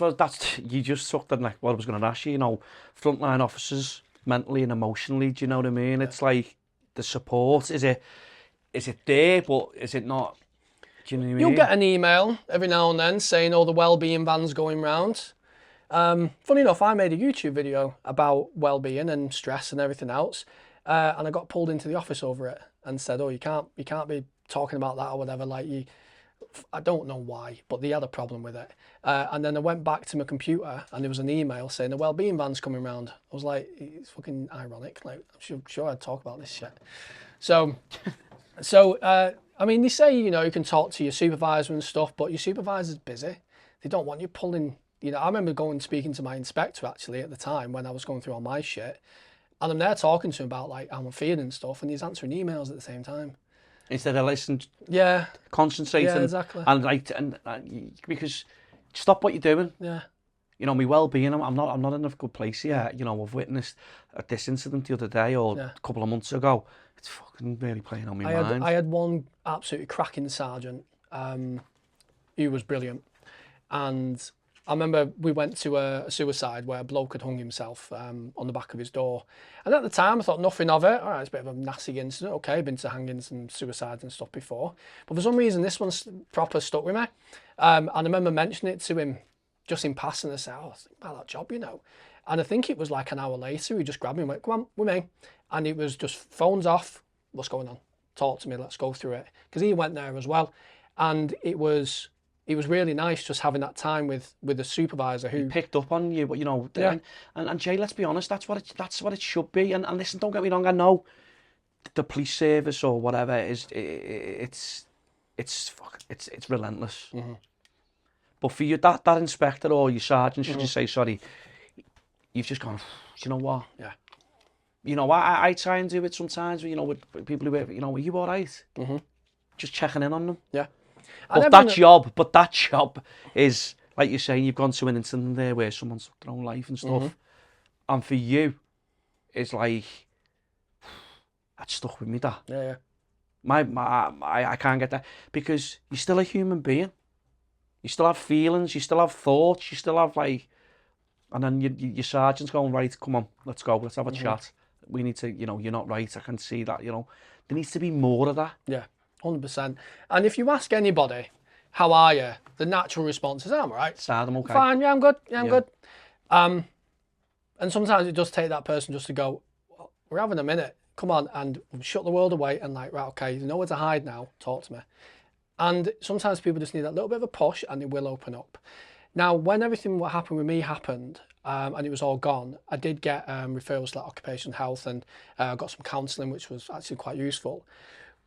you just took that, like what I was going to ask you, you know, frontline officers, mentally and emotionally, do you know what I mean? It's like the support, is it there, but is it not? Do you know what I mean? You'll get an email every now and then saying, "Oh, the wellbeing van's going round." Funny enough, I made a YouTube video about wellbeing and stress and everything else, and I got pulled into the office over it and said, "Oh, you can't be talking about that or whatever." Like I don't know why, but they had a problem with it. And then I went back to my computer and there was an email saying the wellbeing van's coming round. I was like, it's fucking ironic. Like, I'm sure I'd talk about this shit. So, I mean, they say, you know, you can talk to your supervisor and stuff, but your supervisor's busy. They don't want you pulling, you know, I remember speaking to my inspector actually at the time when I was going through all my shit. And I'm there talking to him about like how I'm feeling and stuff, and he's answering emails at the same time. Instead of listening, concentrating, exactly, and because stop what you're doing. Yeah, you know, my well-being. I'm not in a good place here. You know, I've witnessed this incident the other day or a couple of months ago. It's fucking really playing on my mind. I had one absolutely cracking sergeant. He was brilliant, and I remember we went to a suicide where a bloke had hung himself on the back of his door. And at the time, I thought nothing of it. All right, it's a bit of a nasty incident. Okay, been to hangings and suicides and stuff before. But for some reason, this one's proper stuck with me. And I remember mentioning it to him just in passing. I said, "Oh, think about that job, you know." And I think it was like an hour later, he just grabbed me and went, "Come on, with me." And it was just phones off. What's going on? Talk to me. Let's go through it. Because he went there as well. And it was really nice just having that time with the supervisor who he picked up on you, but you know, and Jay, let's be honest, that's what it should be. And listen, don't get me wrong, I know the police service or whatever is it's relentless. Mm-hmm. But for you, that inspector or your sergeant should just say, "Sorry, you've just gone. Do you know what? Yeah. You know, I try and do it sometimes. You know, with people who, you know, are you all right? Mm-hmm. Just checking in on them. Yeah. But that job is, like you're saying, you've gone to an incident there where someone's took their own life and stuff. Mm-hmm. And for you, it's like, that stuck with me, that. Yeah. I can't get that. Because you're still a human being. You still have feelings, you still have thoughts, you still have like... And then your sergeant's going, "Right, come on, let's go, let's have a chat. We need to, you know, you're not right, I can see that, you know." There needs to be more of that. Yeah. 100%. And if you ask anybody, "How are you?" the natural response is, "I'm all right." I'm okay. Fine, yeah, I'm good. Yeah, I'm good. And sometimes it does take that person just to go, "Well, we're having a minute. Come on," and shut the world away and like, "Right, okay, you know where to hide now. Talk to me." And sometimes people just need that little bit of a push and they will open up. Now, when everything what happened with me happened and it was all gone, I did get referrals to like occupational health and got some counselling, which was actually quite useful.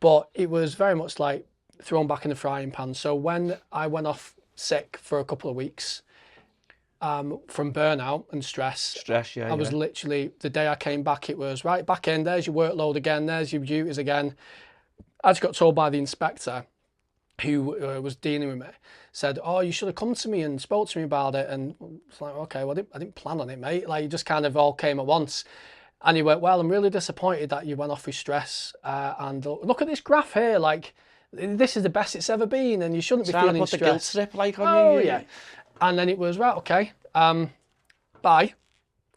But it was very much like thrown back in the frying pan. So when I went off sick for a couple of weeks from burnout and stress, Yeah. I was literally, the day I came back, it was right back in, there's your workload again, there's your duties again. I just got told by the inspector who was dealing with me, said, oh, you should have come to me and spoke to me about it. And it's like, okay, well, I didn't plan on it, mate. Like, it just kind of all came at once. And he went, well, I'm really disappointed that you went off with stress. And look at this graph here. Like, this is the best it's ever been. And you shouldn't be feeling stressed. The guilt trip, like, on you. Yeah. And then it was, right, okay, bye.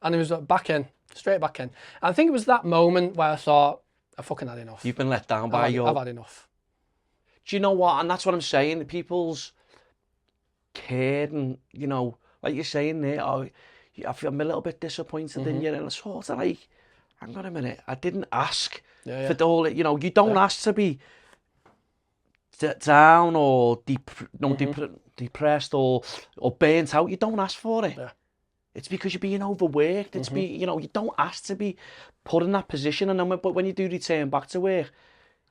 And it was back in, straight back in. And I think it was that moment where I thought, I fucking had enough. You've been let down by I've had enough. Do you know what? And that's what I'm saying. People's care and, you know, like you're saying there, oh, I'm a little bit disappointed in you. And it's sort of like, hang on a minute, I didn't ask for the whole, you know, you don't ask to be down or depressed or burnt out. You don't ask for it. Yeah. It's because you're being overworked. It's you know, you don't ask to be put in that position. And then, but when you do return back to work,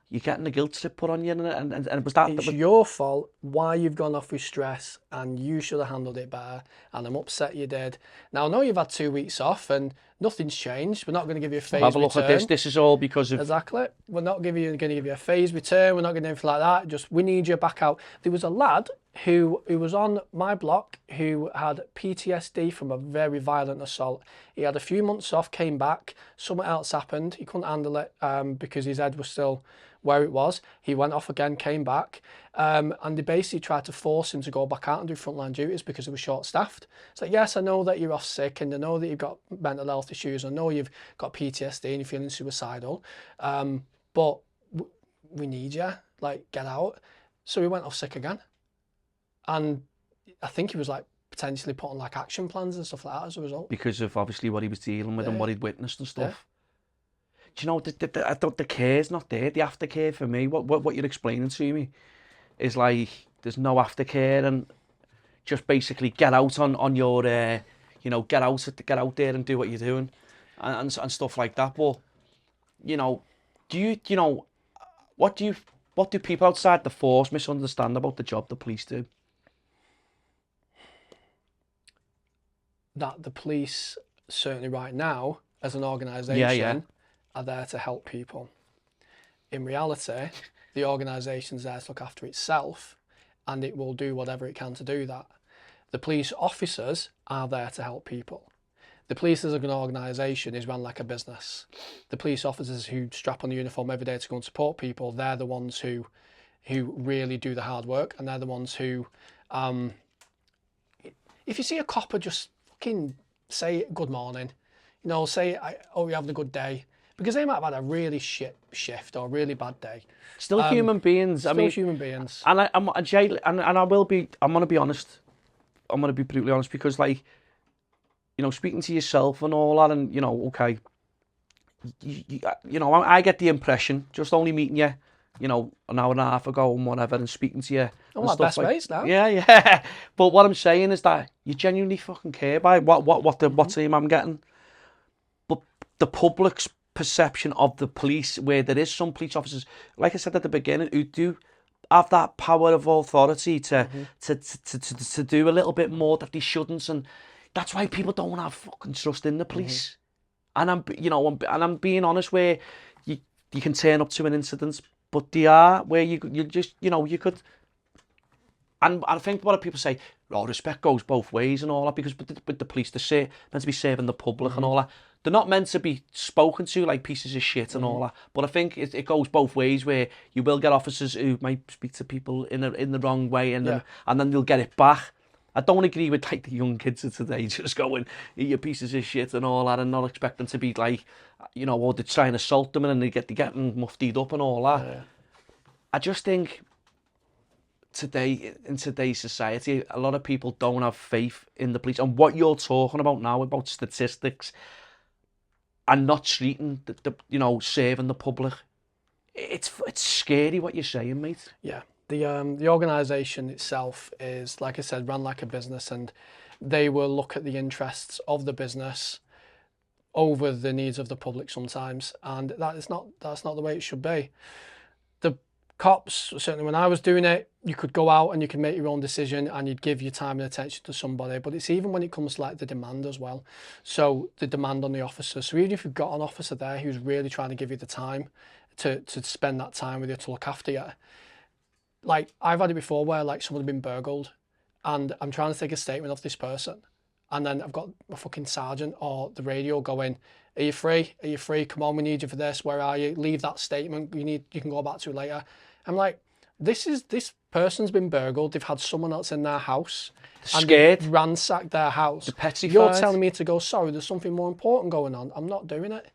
you're getting the guilt trip put on you, and it was that. It's your fault why you've gone off with stress, and you should have handled it better. And I'm upset you did. Now I know you've had 2 weeks off, and nothing's changed. We're not going to give you a phase have a return. look at this. This is all because of exactly. We're not going to give you a phase return. We're not going to do anything like that. Just we need you back out. There was a lad who was on my block who had PTSD from a very violent assault. He had a few months off, came back. Something else happened. He couldn't handle it because his head was still where it was. He went off again, came back, and they basically tried to force him to go back out and do frontline duties because they were short-staffed. It's like, yes, I know that you're off sick, and I know that you've got mental health issues, I know you've got PTSD and you're feeling suicidal, but we need you, like, get out. So he went off sick again, and I think he was like potentially put on like action plans and stuff like that as a result. Because of obviously what he was dealing with and what he'd witnessed and stuff. Yeah. Do you know, I thought the care's not there, the aftercare for me. What you're explaining to me is like, there's no aftercare and just basically get out on your, you know, get out there and do what you're doing and stuff like that. But, you know, what do people outside the force misunderstand about the job the police do? That the police, certainly right now, as an organisation, are there to help people. In reality, the organisation's there to look after itself, and it will do whatever it can to do that. The police officers are there to help people. The police as an organisation is run like a business. The police officers who strap on the uniform every day to go and support people, they're the ones who really do the hard work, and they're the ones who, if you see a copper, just fucking say good morning, you know, say, oh, you're having a good day. Because they might have had a really shit shift or a really bad day. Still human beings. Still human beings. And I'm going to be honest. I'm going to be brutally honest because, like, you know, speaking to yourself and all that, and, you know, okay, you know, I get the impression, just only meeting you, you know, an hour and a half ago and whatever, and speaking to you. Oh, my best mates now. Yeah. But what I'm saying is that you genuinely fucking care by what team I'm getting. But the public's perception of the police, where there is some police officers, like I said at the beginning, who do have that power of authority to do a little bit more that they shouldn't, and that's why people don't have fucking trust in the police. And I'm being honest, where you can turn up to an incident, but they are where you just, you know, you could. And I think what people say, oh, respect goes both ways and all that, because with the police, they're meant to be serving the public and all that. They're not meant to be spoken to like pieces of shit and all that. But I think it goes both ways, where you will get officers who might speak to people in the wrong way, and then they'll get it back. I don't agree with like the young kids of today just going, eat your pieces of shit and all that, and not expect them to be like, you know, or they try and assault them and then they're getting muftied up and all that. Yeah. I just think in today's society, a lot of people don't have faith in the police. And what you're talking about now, about statistics and not treating the you know, serving the public, it's scary what you're saying, mate. Yeah. The organisation itself is, like I said, run like a business, and they will look at the interests of the business over the needs of the public sometimes, and that's not the way it should be. The cops, certainly when I was doing it, you could go out and you could make your own decision and you'd give your time and attention to somebody, but it's even when it comes to like the demand as well. So the demand on the officer. So even if you've got an officer there who's really trying to give you the time to spend that time with you, to look after you, like I've had it before where like someone had been burgled and I'm trying to take a statement of this person, and then I've got a fucking sergeant or the radio going, are you free? Are you free? Come on, we need you for this. Where are you? Leave that statement. You can go back to it later. I'm like, this person's been burgled. They've had someone else in their house. Scared. And ransacked their house. Petrified. You're telling me to go, sorry, there's something more important going on. I'm not doing it.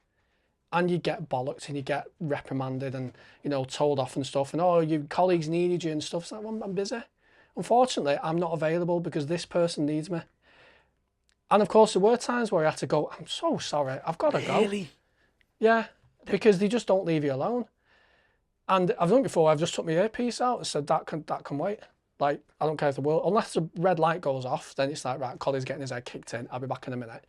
And you get bollocked and you get reprimanded and, you know, told off and stuff. And, oh, your colleagues needed you and stuff. It's like, well, I'm busy. Unfortunately, I'm not available because this person needs me. And of course, there were times where I had to go, I'm so sorry, I've got to go. Really? Yeah, because they just don't leave you alone. And I've done it before, I've just took my earpiece out and said, that can wait. Like, I don't care if the world, unless the red light goes off, then it's like, right, Collie's getting his head kicked in, I'll be back in a minute.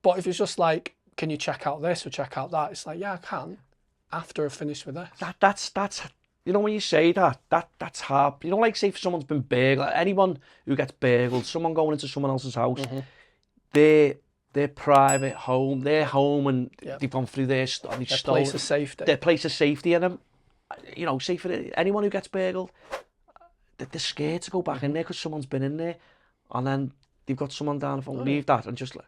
But if it's just like, can you check out this or check out that? It's like, yeah, I can, after I've finished with this. That's you know, when you say that's hard. You know, like say if someone's been burgled, anyone who gets burgled, someone going into someone else's house, their private home, their home, and they've gone through their place of safety. Their place of safety, and you know, say for anyone who gets burgled, they're scared to go back in there because someone's been in there, and then they've got someone down the phone, leave that, and just like,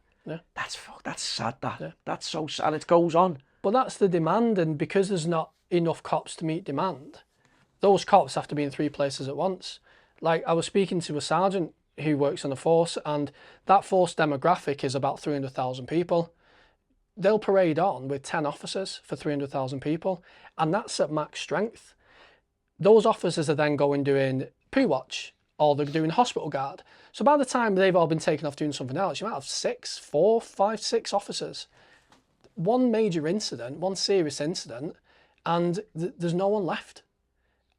that's sad. That's so sad, and it goes on. But that's the demand, and because there's not enough cops to meet demand, those cops have to be in 3 places at once. Like I was speaking to a sergeant who works on a force, and that force demographic is about 300,000 people. They'll parade on with 10 officers for 300,000 people, and that's at max strength. Those officers are then going doing poo watch, or they're doing hospital guard. So by the time they've all been taken off doing something else, you might have 4, 5, 6 officers. One major incident, one serious incident, and there's no one left.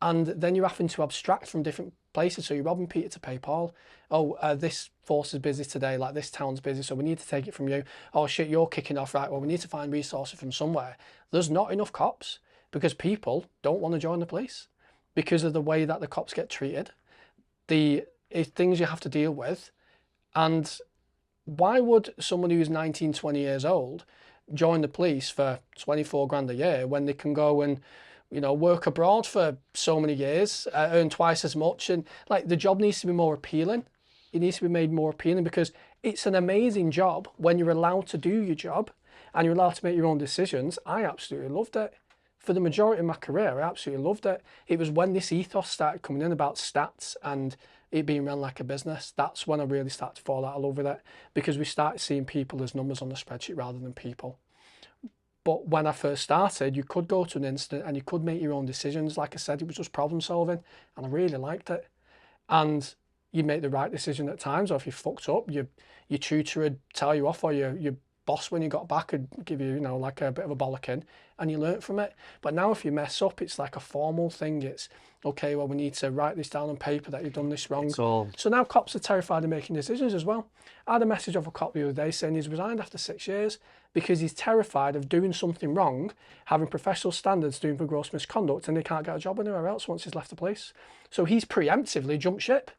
And then you're having to abstract from different places. So you're robbing Peter to pay Paul. Oh, this force is busy today, like this town's busy, so we need to take it from you. Oh shit, you're kicking off, right, well, we need to find resources from somewhere. There's not enough cops because people don't want to join the police because of the way that the cops get treated, the things you have to deal with. And why would someone who's 19, 20 years old join the police for 24 grand a year when they can go and, you know, work abroad for so many years, earn twice as much? And like, the job needs to be more appealing. It needs to be made more appealing because it's an amazing job when you're allowed to do your job and you're allowed to make your own decisions. I absolutely loved it. For the majority of my career, I absolutely loved it. It was when this ethos started coming in about stats and it being run like a business, that's when I really started to fall out of love with it, because we started seeing people as numbers on the spreadsheet rather than people. But when I first started, you could go to an incident and you could make your own decisions. Like I said, it was just problem solving, and I really liked it. And you make the right decision at times, or if you fucked up, your tutor would tell you off, or your boss when you got back would give you, you know, like a bit of a bollocking, and you learnt from it. But now if you mess up, it's like a formal thing. It's, okay, well, we need to write this down on paper that you've done this wrong. So now cops are terrified of making decisions as well. I had a message of a cop the other day saying he's resigned after 6 years because he's terrified of doing something wrong, having professional standards, doing for gross misconduct, and he can't get a job anywhere else once he's left the police. So he's preemptively jumped ship.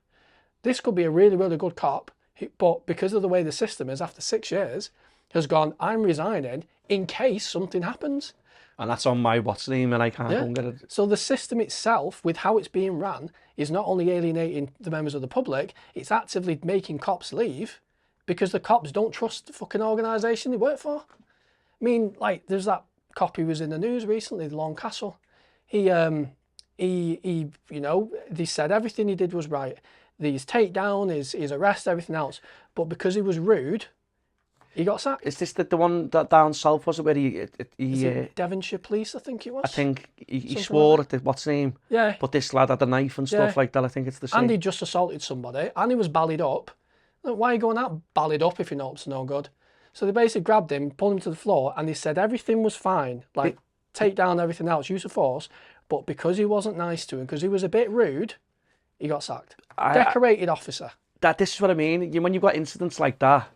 This could be a really, really good cop, but because of the way the system is, after 6 years, has gone, I'm resigning in case something happens. And that's on my what's name, and I can't go and get it. So the system itself, with how it's being ran, is not only alienating the members of the public, it's actively making cops leave because the cops don't trust the fucking organisation they work for. I mean, like, there's that cop who was in the news recently, the Long Castle. He, you know, they said everything he did was right. His takedown, his arrest, everything else. But because he was rude, he got sacked. Is this the one that down south, was it, where he Devonshire Police, I think it was? I think he swore at the, what's his name? Yeah. But this lad had a knife and stuff like that. I think it's the same. And he just assaulted somebody, and he was ballied up. Why are you going out ballied up if you're not up to no good? So they basically grabbed him, pulled him to the floor, and they said everything was fine. Like, take down everything else, use of force. But because he wasn't nice to him, because he was a bit rude, he got sacked. Decorated officer. This is what I mean. When you've got incidents like that,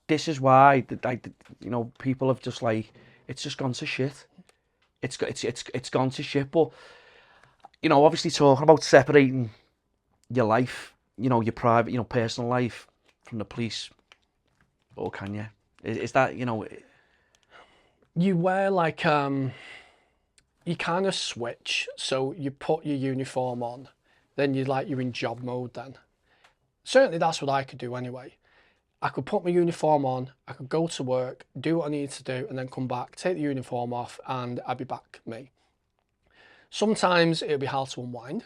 this is why, people have just like, it's just gone to shit. It's gone to shit. But, obviously talking about separating your life, your private, personal life from the police, or can you? Is that, You wear like, you kind of switch. So you put your uniform on, then you're in job mode then. Certainly that's what I could do anyway. I could put my uniform on, I could go to work, do what I need to do, and then come back, take the uniform off, and I'd be back me. Sometimes it would be hard to unwind.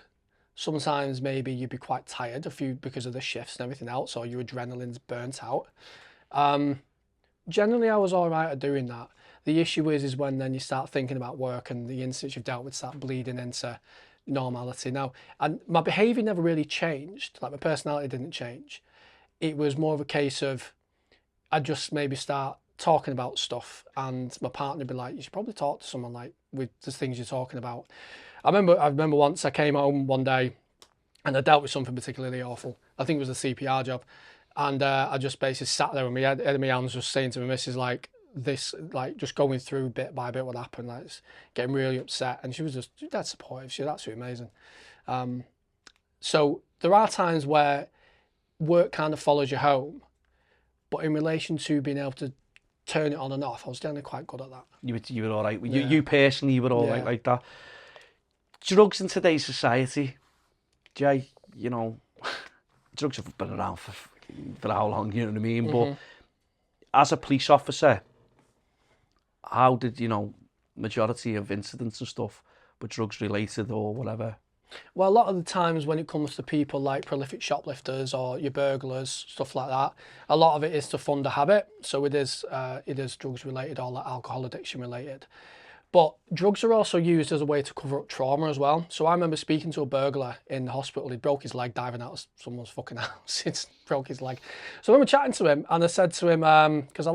Sometimes maybe you'd be quite tired because of the shifts and everything else, or your adrenaline's burnt out. Generally, I was all right at doing that. The issue is when then you start thinking about work and the incidents you've dealt with start bleeding into normality. Now, and my behaviour never really changed, like my personality didn't change. It was more of a case of I'd just maybe start talking about stuff and my partner would be like, you should probably talk to someone like with the things you're talking about. I remember once I came home one day and I dealt with something particularly awful. I think it was a CPR job. And I just basically sat there with my head in my hands just saying to my missus like this, like just going through bit by bit what happened, like getting really upset. And she was just dead supportive. She was absolutely amazing. So there are times where work kind of follows you home, but in relation to being able to turn it on and off, I was generally quite good at that. You were all right. You personally, you were all right like that. Drugs in today's society, Jay, drugs have been around for how long, you know what I mean? But as a police officer, how did, majority of incidents and stuff were drugs related or whatever? Well, a lot of the times when it comes to people like prolific shoplifters or your burglars, stuff like that, a lot of it is to fund a habit. So it is drugs related or like alcohol addiction related. But drugs are also used as a way to cover up trauma as well. So I remember speaking to a burglar in the hospital. He broke his leg diving out of someone's fucking house. He broke his leg. So I remember chatting to him and I said to him, because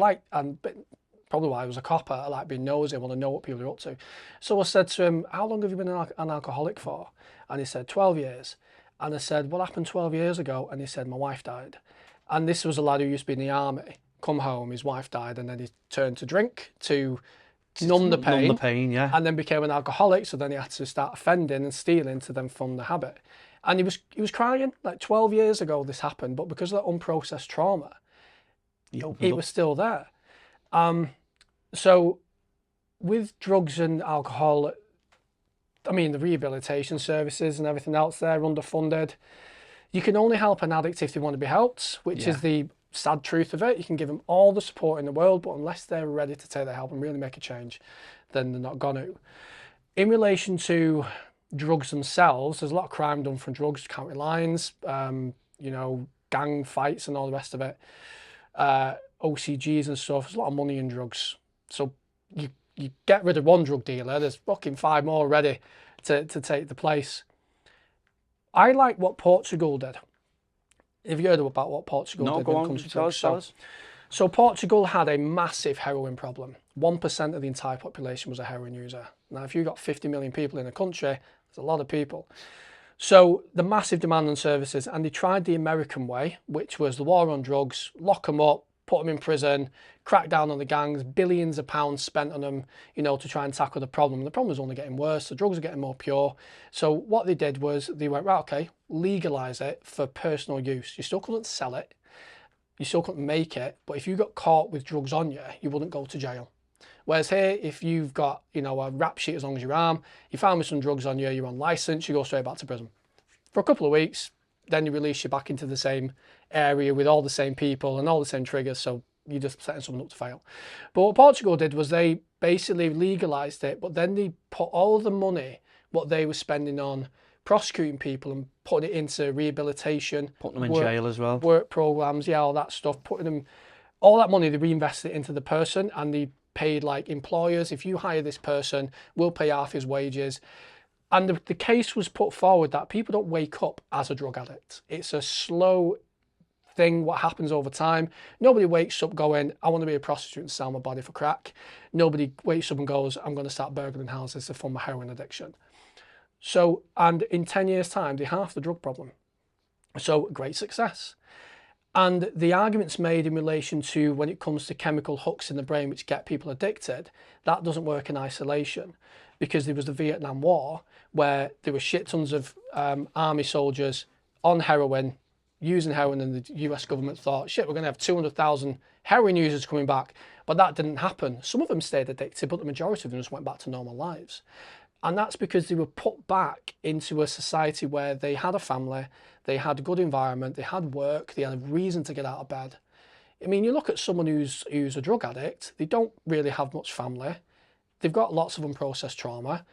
probably why I was a cop, I like being nosy, I want to know what people are up to. So I said to him, how long have you been an alcoholic for? And he said, 12 years. And I said, what happened 12 years ago? And he said, my wife died. And this was a lad who used to be in the army, come home, his wife died, and then he turned to drink to numb the pain, yeah. And then became an alcoholic. So then he had to start offending and stealing to then fund the habit. And he was crying, like 12 years ago this happened, but because of that unprocessed trauma, it was still there. So with drugs and alcohol, I mean, the rehabilitation services and everything else there are underfunded. You can only help an addict if they want to be helped, which is the sad truth of it. You can give them all the support in the world, but unless they're ready to take their help and really make a change, then they're not going to. In relation to drugs themselves, there's a lot of crime done from drugs, county lines, gang fights and all the rest of it, OCGs and stuff. There's a lot of money in drugs. So you get rid of one drug dealer, there's fucking 5 more ready to take the place. I like what Portugal did. Have you heard about what Portugal did when it comes to drugs? So Portugal had a massive heroin problem. 1% of the entire population was a heroin user. Now, if you've got 50 million people in a country, there's a lot of people. So the massive demand on services, and they tried the American way, which was the war on drugs, lock them up, put them in prison, crack down on the gangs, billions of pounds spent on them, to try and tackle the problem. And the problem was only getting worse. The drugs are getting more pure. So what they did was they went, right, okay, legalise it for personal use. You still couldn't sell it. You still couldn't make it. But if you got caught with drugs on you, you wouldn't go to jail. Whereas here, if you've got, a rap sheet as long as your arm, you found with some drugs on you, you're on licence, you go straight back to prison. For a couple of weeks, then you release you back into the same area with all the same people and all the same triggers, so you're just setting someone up to fail. But what Portugal did was they basically legalised it, but then they put all the money, what they were spending on prosecuting people and putting it into rehabilitation. Putting them in jail as well. Work programmes, all that stuff, putting them, all that money, they reinvested it into the person and they paid like employers, if you hire this person, we'll pay half his wages. And the case was put forward that people don't wake up as a drug addict. It's a slow thing, what happens over time. Nobody wakes up going, I want to be a prostitute and sell my body for crack. Nobody wakes up and goes, I'm going to start burgling houses to fund my heroin addiction. So, and in 10 years' time, they halve the drug problem. So, great success. And the arguments made in relation to when it comes to chemical hooks in the brain which get people addicted, that doesn't work in isolation, because there was the Vietnam War where there were shit tons of army soldiers on heroin, using heroin, and the US government thought, shit, we're going to have 200,000 heroin users coming back. But that didn't happen. Some of them stayed addicted, but the majority of them just went back to normal lives. And that's because they were put back into a society where they had a family, they had a good environment, they had work, they had a reason to get out of bed. I mean, you look at someone who's a drug addict, they don't really have much family, they've got lots of unprocessed trauma,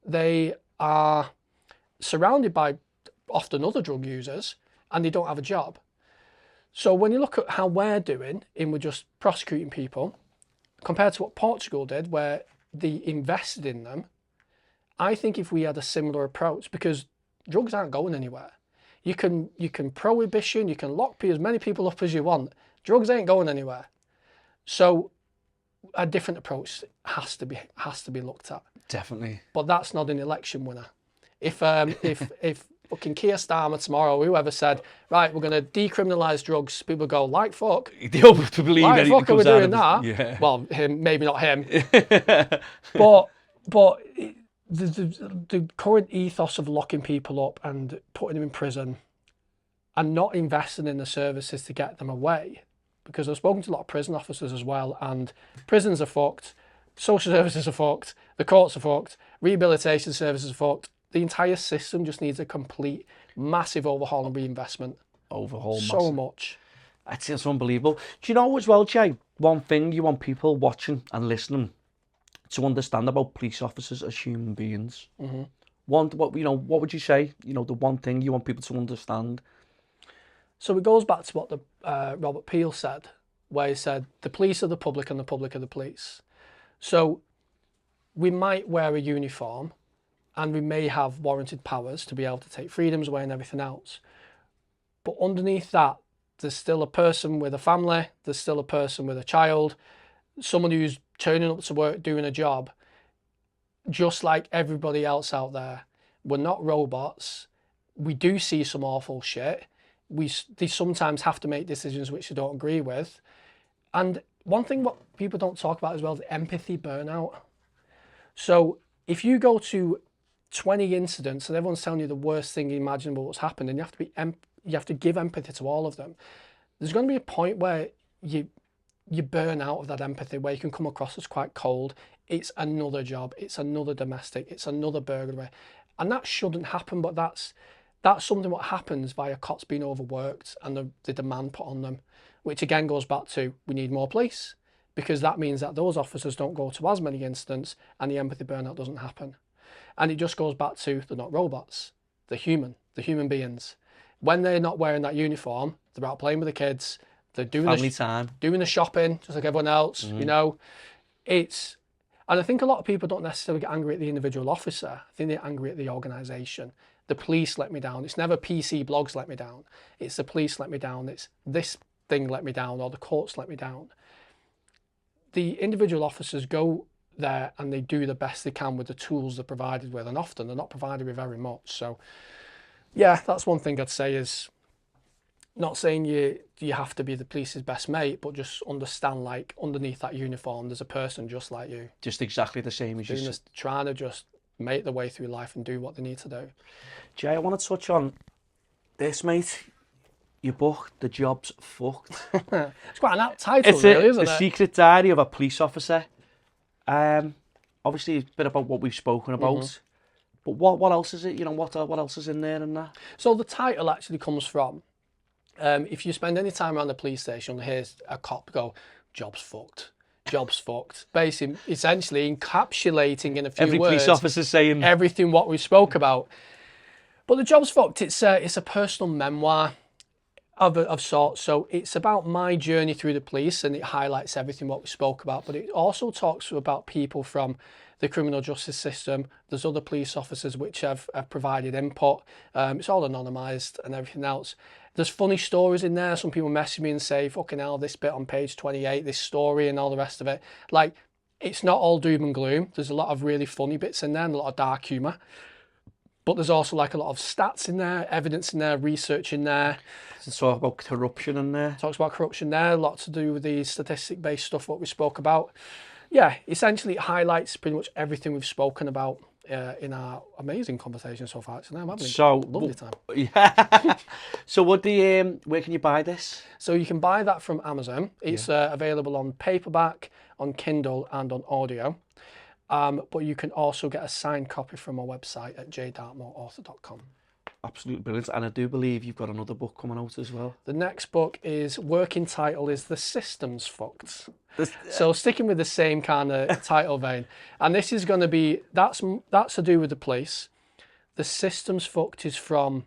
they are surrounded by often other drug users, and they don't have a job. So when you look at how we're doing, in we're just prosecuting people, compared to what Portugal did, where they invested in them, I think if we had a similar approach, because drugs aren't going anywhere. You can prohibition, you can lock as many people up as you want. Drugs ain't going anywhere. So a different approach has to be looked at. Definitely. But that's not an election winner. If fucking Keir Starmer tomorrow, whoever said, right, we're going to decriminalise drugs, people go, like fuck. They hope to believe like fuck are we doing that? Yeah. Well, him, maybe not him. but the current ethos of locking people up and putting them in prison and not investing in the services to get them away, because I've spoken to a lot of prison officers as well, and prisons are fucked, social services are fucked, the courts are fucked, rehabilitation services are fucked. The entire system just needs a complete, massive overhaul and reinvestment. So much. It's unbelievable. Do you know as well, Jay, one thing you want people watching and listening to understand about police officers as human beings? Mm-hmm. What would you say, the one thing you want people to understand? So it goes back to what the Robert Peel said, where he said, the police are the public and the public are the police. So we might wear a uniform and we may have warranted powers to be able to take freedoms away and everything else. But underneath that, there's still a person with a family, there's still a person with a child, someone who's turning up to work, doing a job, just like everybody else out there. We're not robots. We do see some awful shit. They sometimes have to make decisions which they don't agree with. And one thing what people don't talk about as well is empathy burnout. So if you go to 20 incidents and everyone's telling you the worst thing imaginable what's happened, and you have to give empathy to all of them, there's going to be a point where you burn out of that empathy, where you can come across as quite cold. It's another job, it's another domestic, it's another burglary, and that shouldn't happen. But that's something what happens via cops being overworked and the demand put on them, which again goes back to, we need more police, because that means that those officers don't go to as many incidents and the empathy burnout doesn't happen. And it just goes back to, they're not robots, they're human beings. When they're not wearing that uniform, they're out playing with the kids, they're doing doing the shopping, just like everyone else, And I think a lot of people don't necessarily get angry at the individual officer. I think they're angry at the organisation. The police let me down. It's never PC blogs let me down. It's the police let me down. It's this thing let me down, or the courts let me down. The individual officers go there and they do the best they can with the tools they're provided with, and often they're not provided with very much. So yeah, that's one thing I'd say, is not saying you have to be the police's best mate, but just understand, like, underneath that uniform there's a person just like you, just exactly the same as you, trying to just make their way through life and do what they need to do. Jay, I want to touch on this, mate. Your book, The Job's Fucked. It's quite an apt title, really, isn't it? The Secret Diary of a Police Officer. Obviously, it's a bit about what we've spoken about, but what else is it? What else is in there and that? So the title actually comes from, if you spend any time around the police station, here's a cop go, job's fucked. Job's fucked. Basically, essentially encapsulating in a few words. Every police officer saying everything what we spoke about. But the job's fucked. It's a personal memoir of sorts. So it's about my journey through the police, and it highlights everything what we spoke about. But it also talks about people from the criminal justice system. There's other police officers which have provided input. It's all anonymised and everything else. There's funny stories in there. Some people message me and say, fucking hell, this bit on page 28, this story and all the rest of it. Like, it's not all doom and gloom. There's a lot of really funny bits in there and a lot of dark humour. But there's also like a lot of stats in there, evidence in there, research in there. It's talk about corruption in there. Talks about corruption there, a lot to do with the statistic-based stuff, what we spoke about. Yeah, essentially it highlights pretty much everything we've spoken about in our amazing conversation so far. So now I'm having a lovely time. Yeah. So where can you buy this? So you can buy that from Amazon. It's available on paperback, on Kindle and on audio. But you can also get a signed copy from our website at jdarkmoreauthor.com. Absolutely brilliant. And I do believe you've got another book coming out as well. The next book working title is The System's Fucked. So sticking with the same kind of title vein. And this is going to be, that's to do with the police. The System's Fucked is from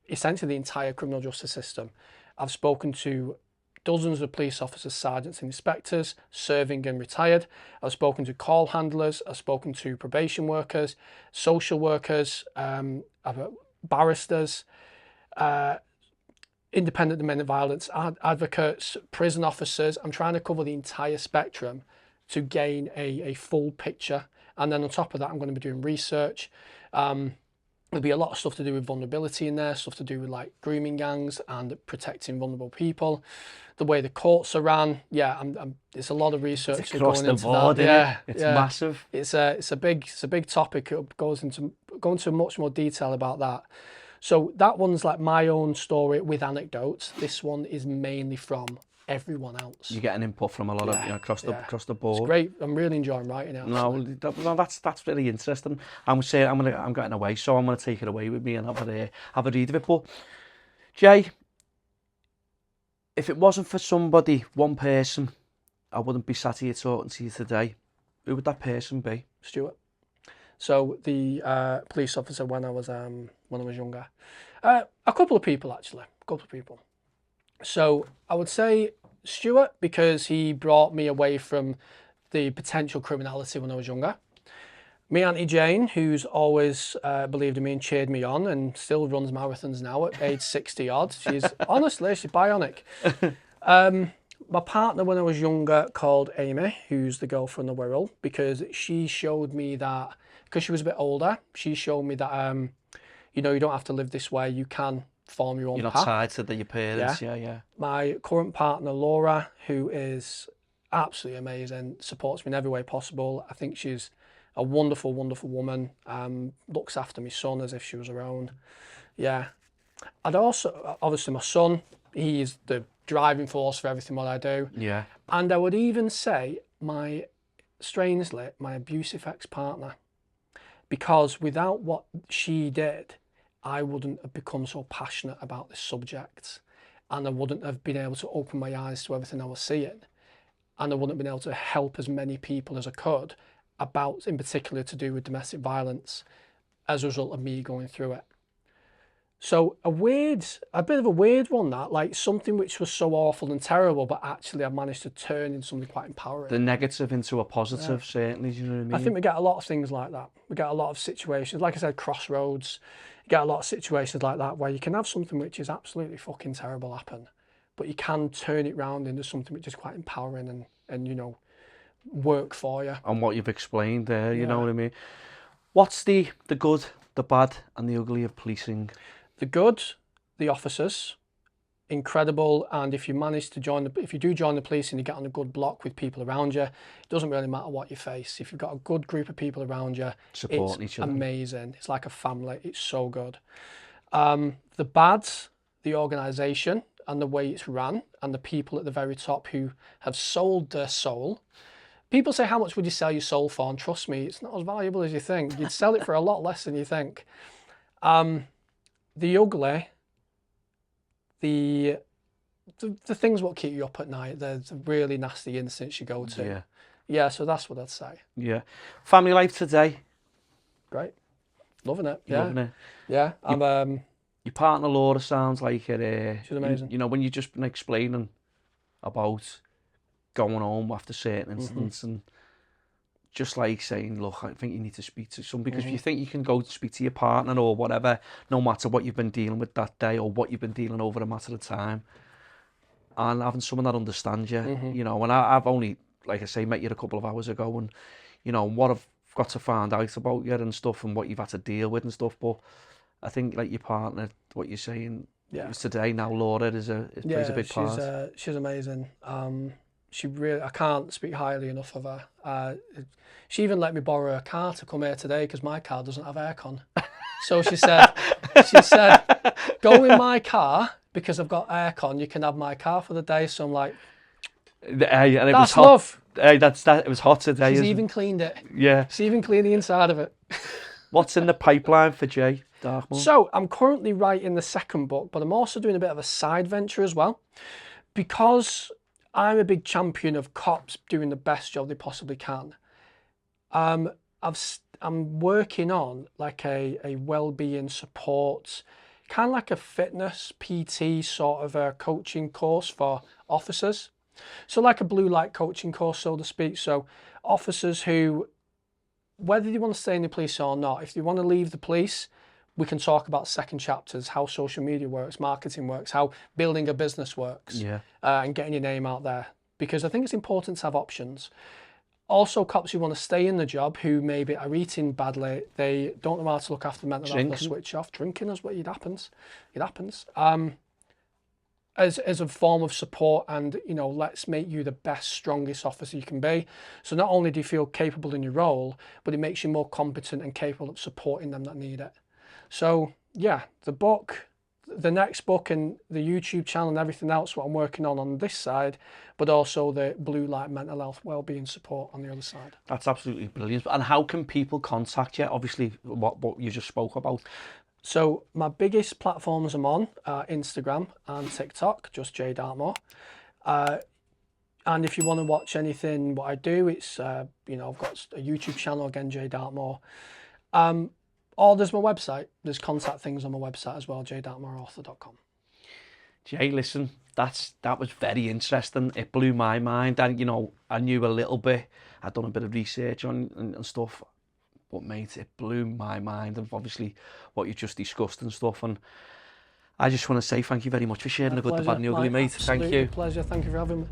essentially the entire criminal justice system. I've spoken to dozens of police officers, sergeants and inspectors, serving and retired. I've spoken to call handlers, I've spoken to probation workers, social workers, barristers, independent domestic violence advocates, prison officers. I'm trying to cover the entire spectrum to gain a full picture. And then on top of that, I'm going to be doing research. There'll be a lot of stuff to do with vulnerability in there, stuff to do with like grooming gangs and protecting vulnerable people, the way the courts are ran. Yeah, there's a lot of research across going the into board, that. Yeah, it's massive. It's a big topic. It goes into much more detail about that. So that one's like my own story with anecdotes. This one is mainly from everyone else. You get an input from a lot of across the board. It's great. I'm really enjoying writing it. No, that's really interesting. I'm getting away, so I'm gonna take it away with me and have a read of it. But Jay, if it wasn't for somebody, one person, I wouldn't be sat here talking to you today. Who would that person be? Stuart. So the police officer when I was younger. A couple of people actually. So I would say Stuart, because he brought me away from the potential criminality when I was younger. Me Auntie Jane, who's always believed in me and cheered me on and still runs marathons now at age 60 odd. She's bionic. My partner when I was younger called Amy, who's the girl from the Wirral, because she showed me that, because she was a bit older, she showed me that, you don't have to live this way, you can form your own path. You're not tied to your parents, yeah. My current partner, Laura, who is absolutely amazing, supports me in every way possible. I think she's a wonderful, wonderful woman, looks after my son as if she was her own. Yeah. I'd also, obviously my son, he's the driving force for everything what I do. Yeah. And I would even say strangely, my abusive ex-partner, because without what she did, I wouldn't have become so passionate about this subject, and I wouldn't have been able to open my eyes to everything I was seeing, and I wouldn't have been able to help as many people as I could about, in particular, to do with domestic violence as a result of me going through it. So a bit of a weird one, that, like something which was so awful and terrible, but actually I managed to turn into something quite empowering. The negative into a positive, certainly, do you know what I mean? I think we get a lot of things like that. We get a lot of situations, like I said, crossroads. You get a lot of situations like that where you can have something which is absolutely fucking terrible happen, but you can turn it round into something which is quite empowering and work for you. And what you've explained there, you know what I mean? What's the good, the bad and the ugly of policing? The good, the officers, incredible. And if you manage to if you do join the police and you get on a good block with people around you, it doesn't really matter what you face. If you've got a good group of people around you, supporting each other, amazing. It's like a family. It's so good. The bad, the organisation and the way it's run, and the people at the very top who have sold their soul. People say, how much would you sell your soul for? And trust me, it's not as valuable as you think. You'd sell it for a lot less than you think. The ugly, the things what keep you up at night, the really nasty incidents you go to. Yeah, so that's what I'd say. Yeah. Family life today? Great. Loving it. Loving it. Yeah. Your partner Laura sounds like it. She's amazing. When you've just been explaining about going home after certain incidents and just like saying, look, I think you need to speak to someone, because if you think you can go speak to your partner or whatever, no matter what you've been dealing with that day or what you've been dealing over a matter of time, and having someone that understands you, you know, and I've only, like I say, met you a couple of hours ago, and, you know, what I've got to find out about you and stuff and what you've had to deal with and stuff, but I think, like, your partner, what you're saying, it was today now, Laura, plays a big part. She's amazing. She really, I can't speak highly enough of her. She even let me borrow her car to come here today because my car doesn't have aircon. So she said, go in my car because I've got aircon. You can have my car for the day. So I'm like, Hey, and it that's was hot. love. Hey, it was hot today. She's even cleaned it. Yeah. She's even cleaned the inside of it. What's in the pipeline for Jay Darkmoore? So I'm currently writing the second book, but I'm also doing a bit of a side venture as well, because I'm a big champion of cops doing the best job they possibly can. I'm working on like a well-being support, kind of like a fitness PT sort of a coaching course for officers. So like a blue light coaching course, so to speak. So officers who, whether they want to stay in the police or not, if they want to leave the police, we can talk about second chapters, how social media works, marketing works, how building a business works, and getting your name out there. Because I think it's important to have options. Also, cops who want to stay in the job, who maybe are eating badly, they don't know how to look after mental health, they switch off. Drinking is what it happens. It happens. As a form of support, and, you know, let's make you the best, strongest officer you can be. So not only do you feel capable in your role, but it makes you more competent and capable of supporting them that need it. So yeah, the book, the next book, and the YouTube channel and everything else what I'm working on this side, but also the blue light mental health wellbeing support on the other side. That's absolutely brilliant. And how can people contact you? Obviously, what you just spoke about. So my biggest platforms I'm on are Instagram and TikTok, just Jay Darkmoore. And if you want to watch anything what I do, it's you know, I've got a YouTube channel again, Jay Darkmoore. Or there's my website. There's contact things on my website as well, jdarkmooreauthor.com. Jay, listen, that was very interesting. It blew my mind. And, you know, I knew a little bit. I'd done a bit of research on and stuff. But, mate, it blew my mind. And obviously what you just discussed and stuff. And I just want to say thank you very much for sharing the good, the bad and the ugly, mate. Thank you. Pleasure. Thank you for having me.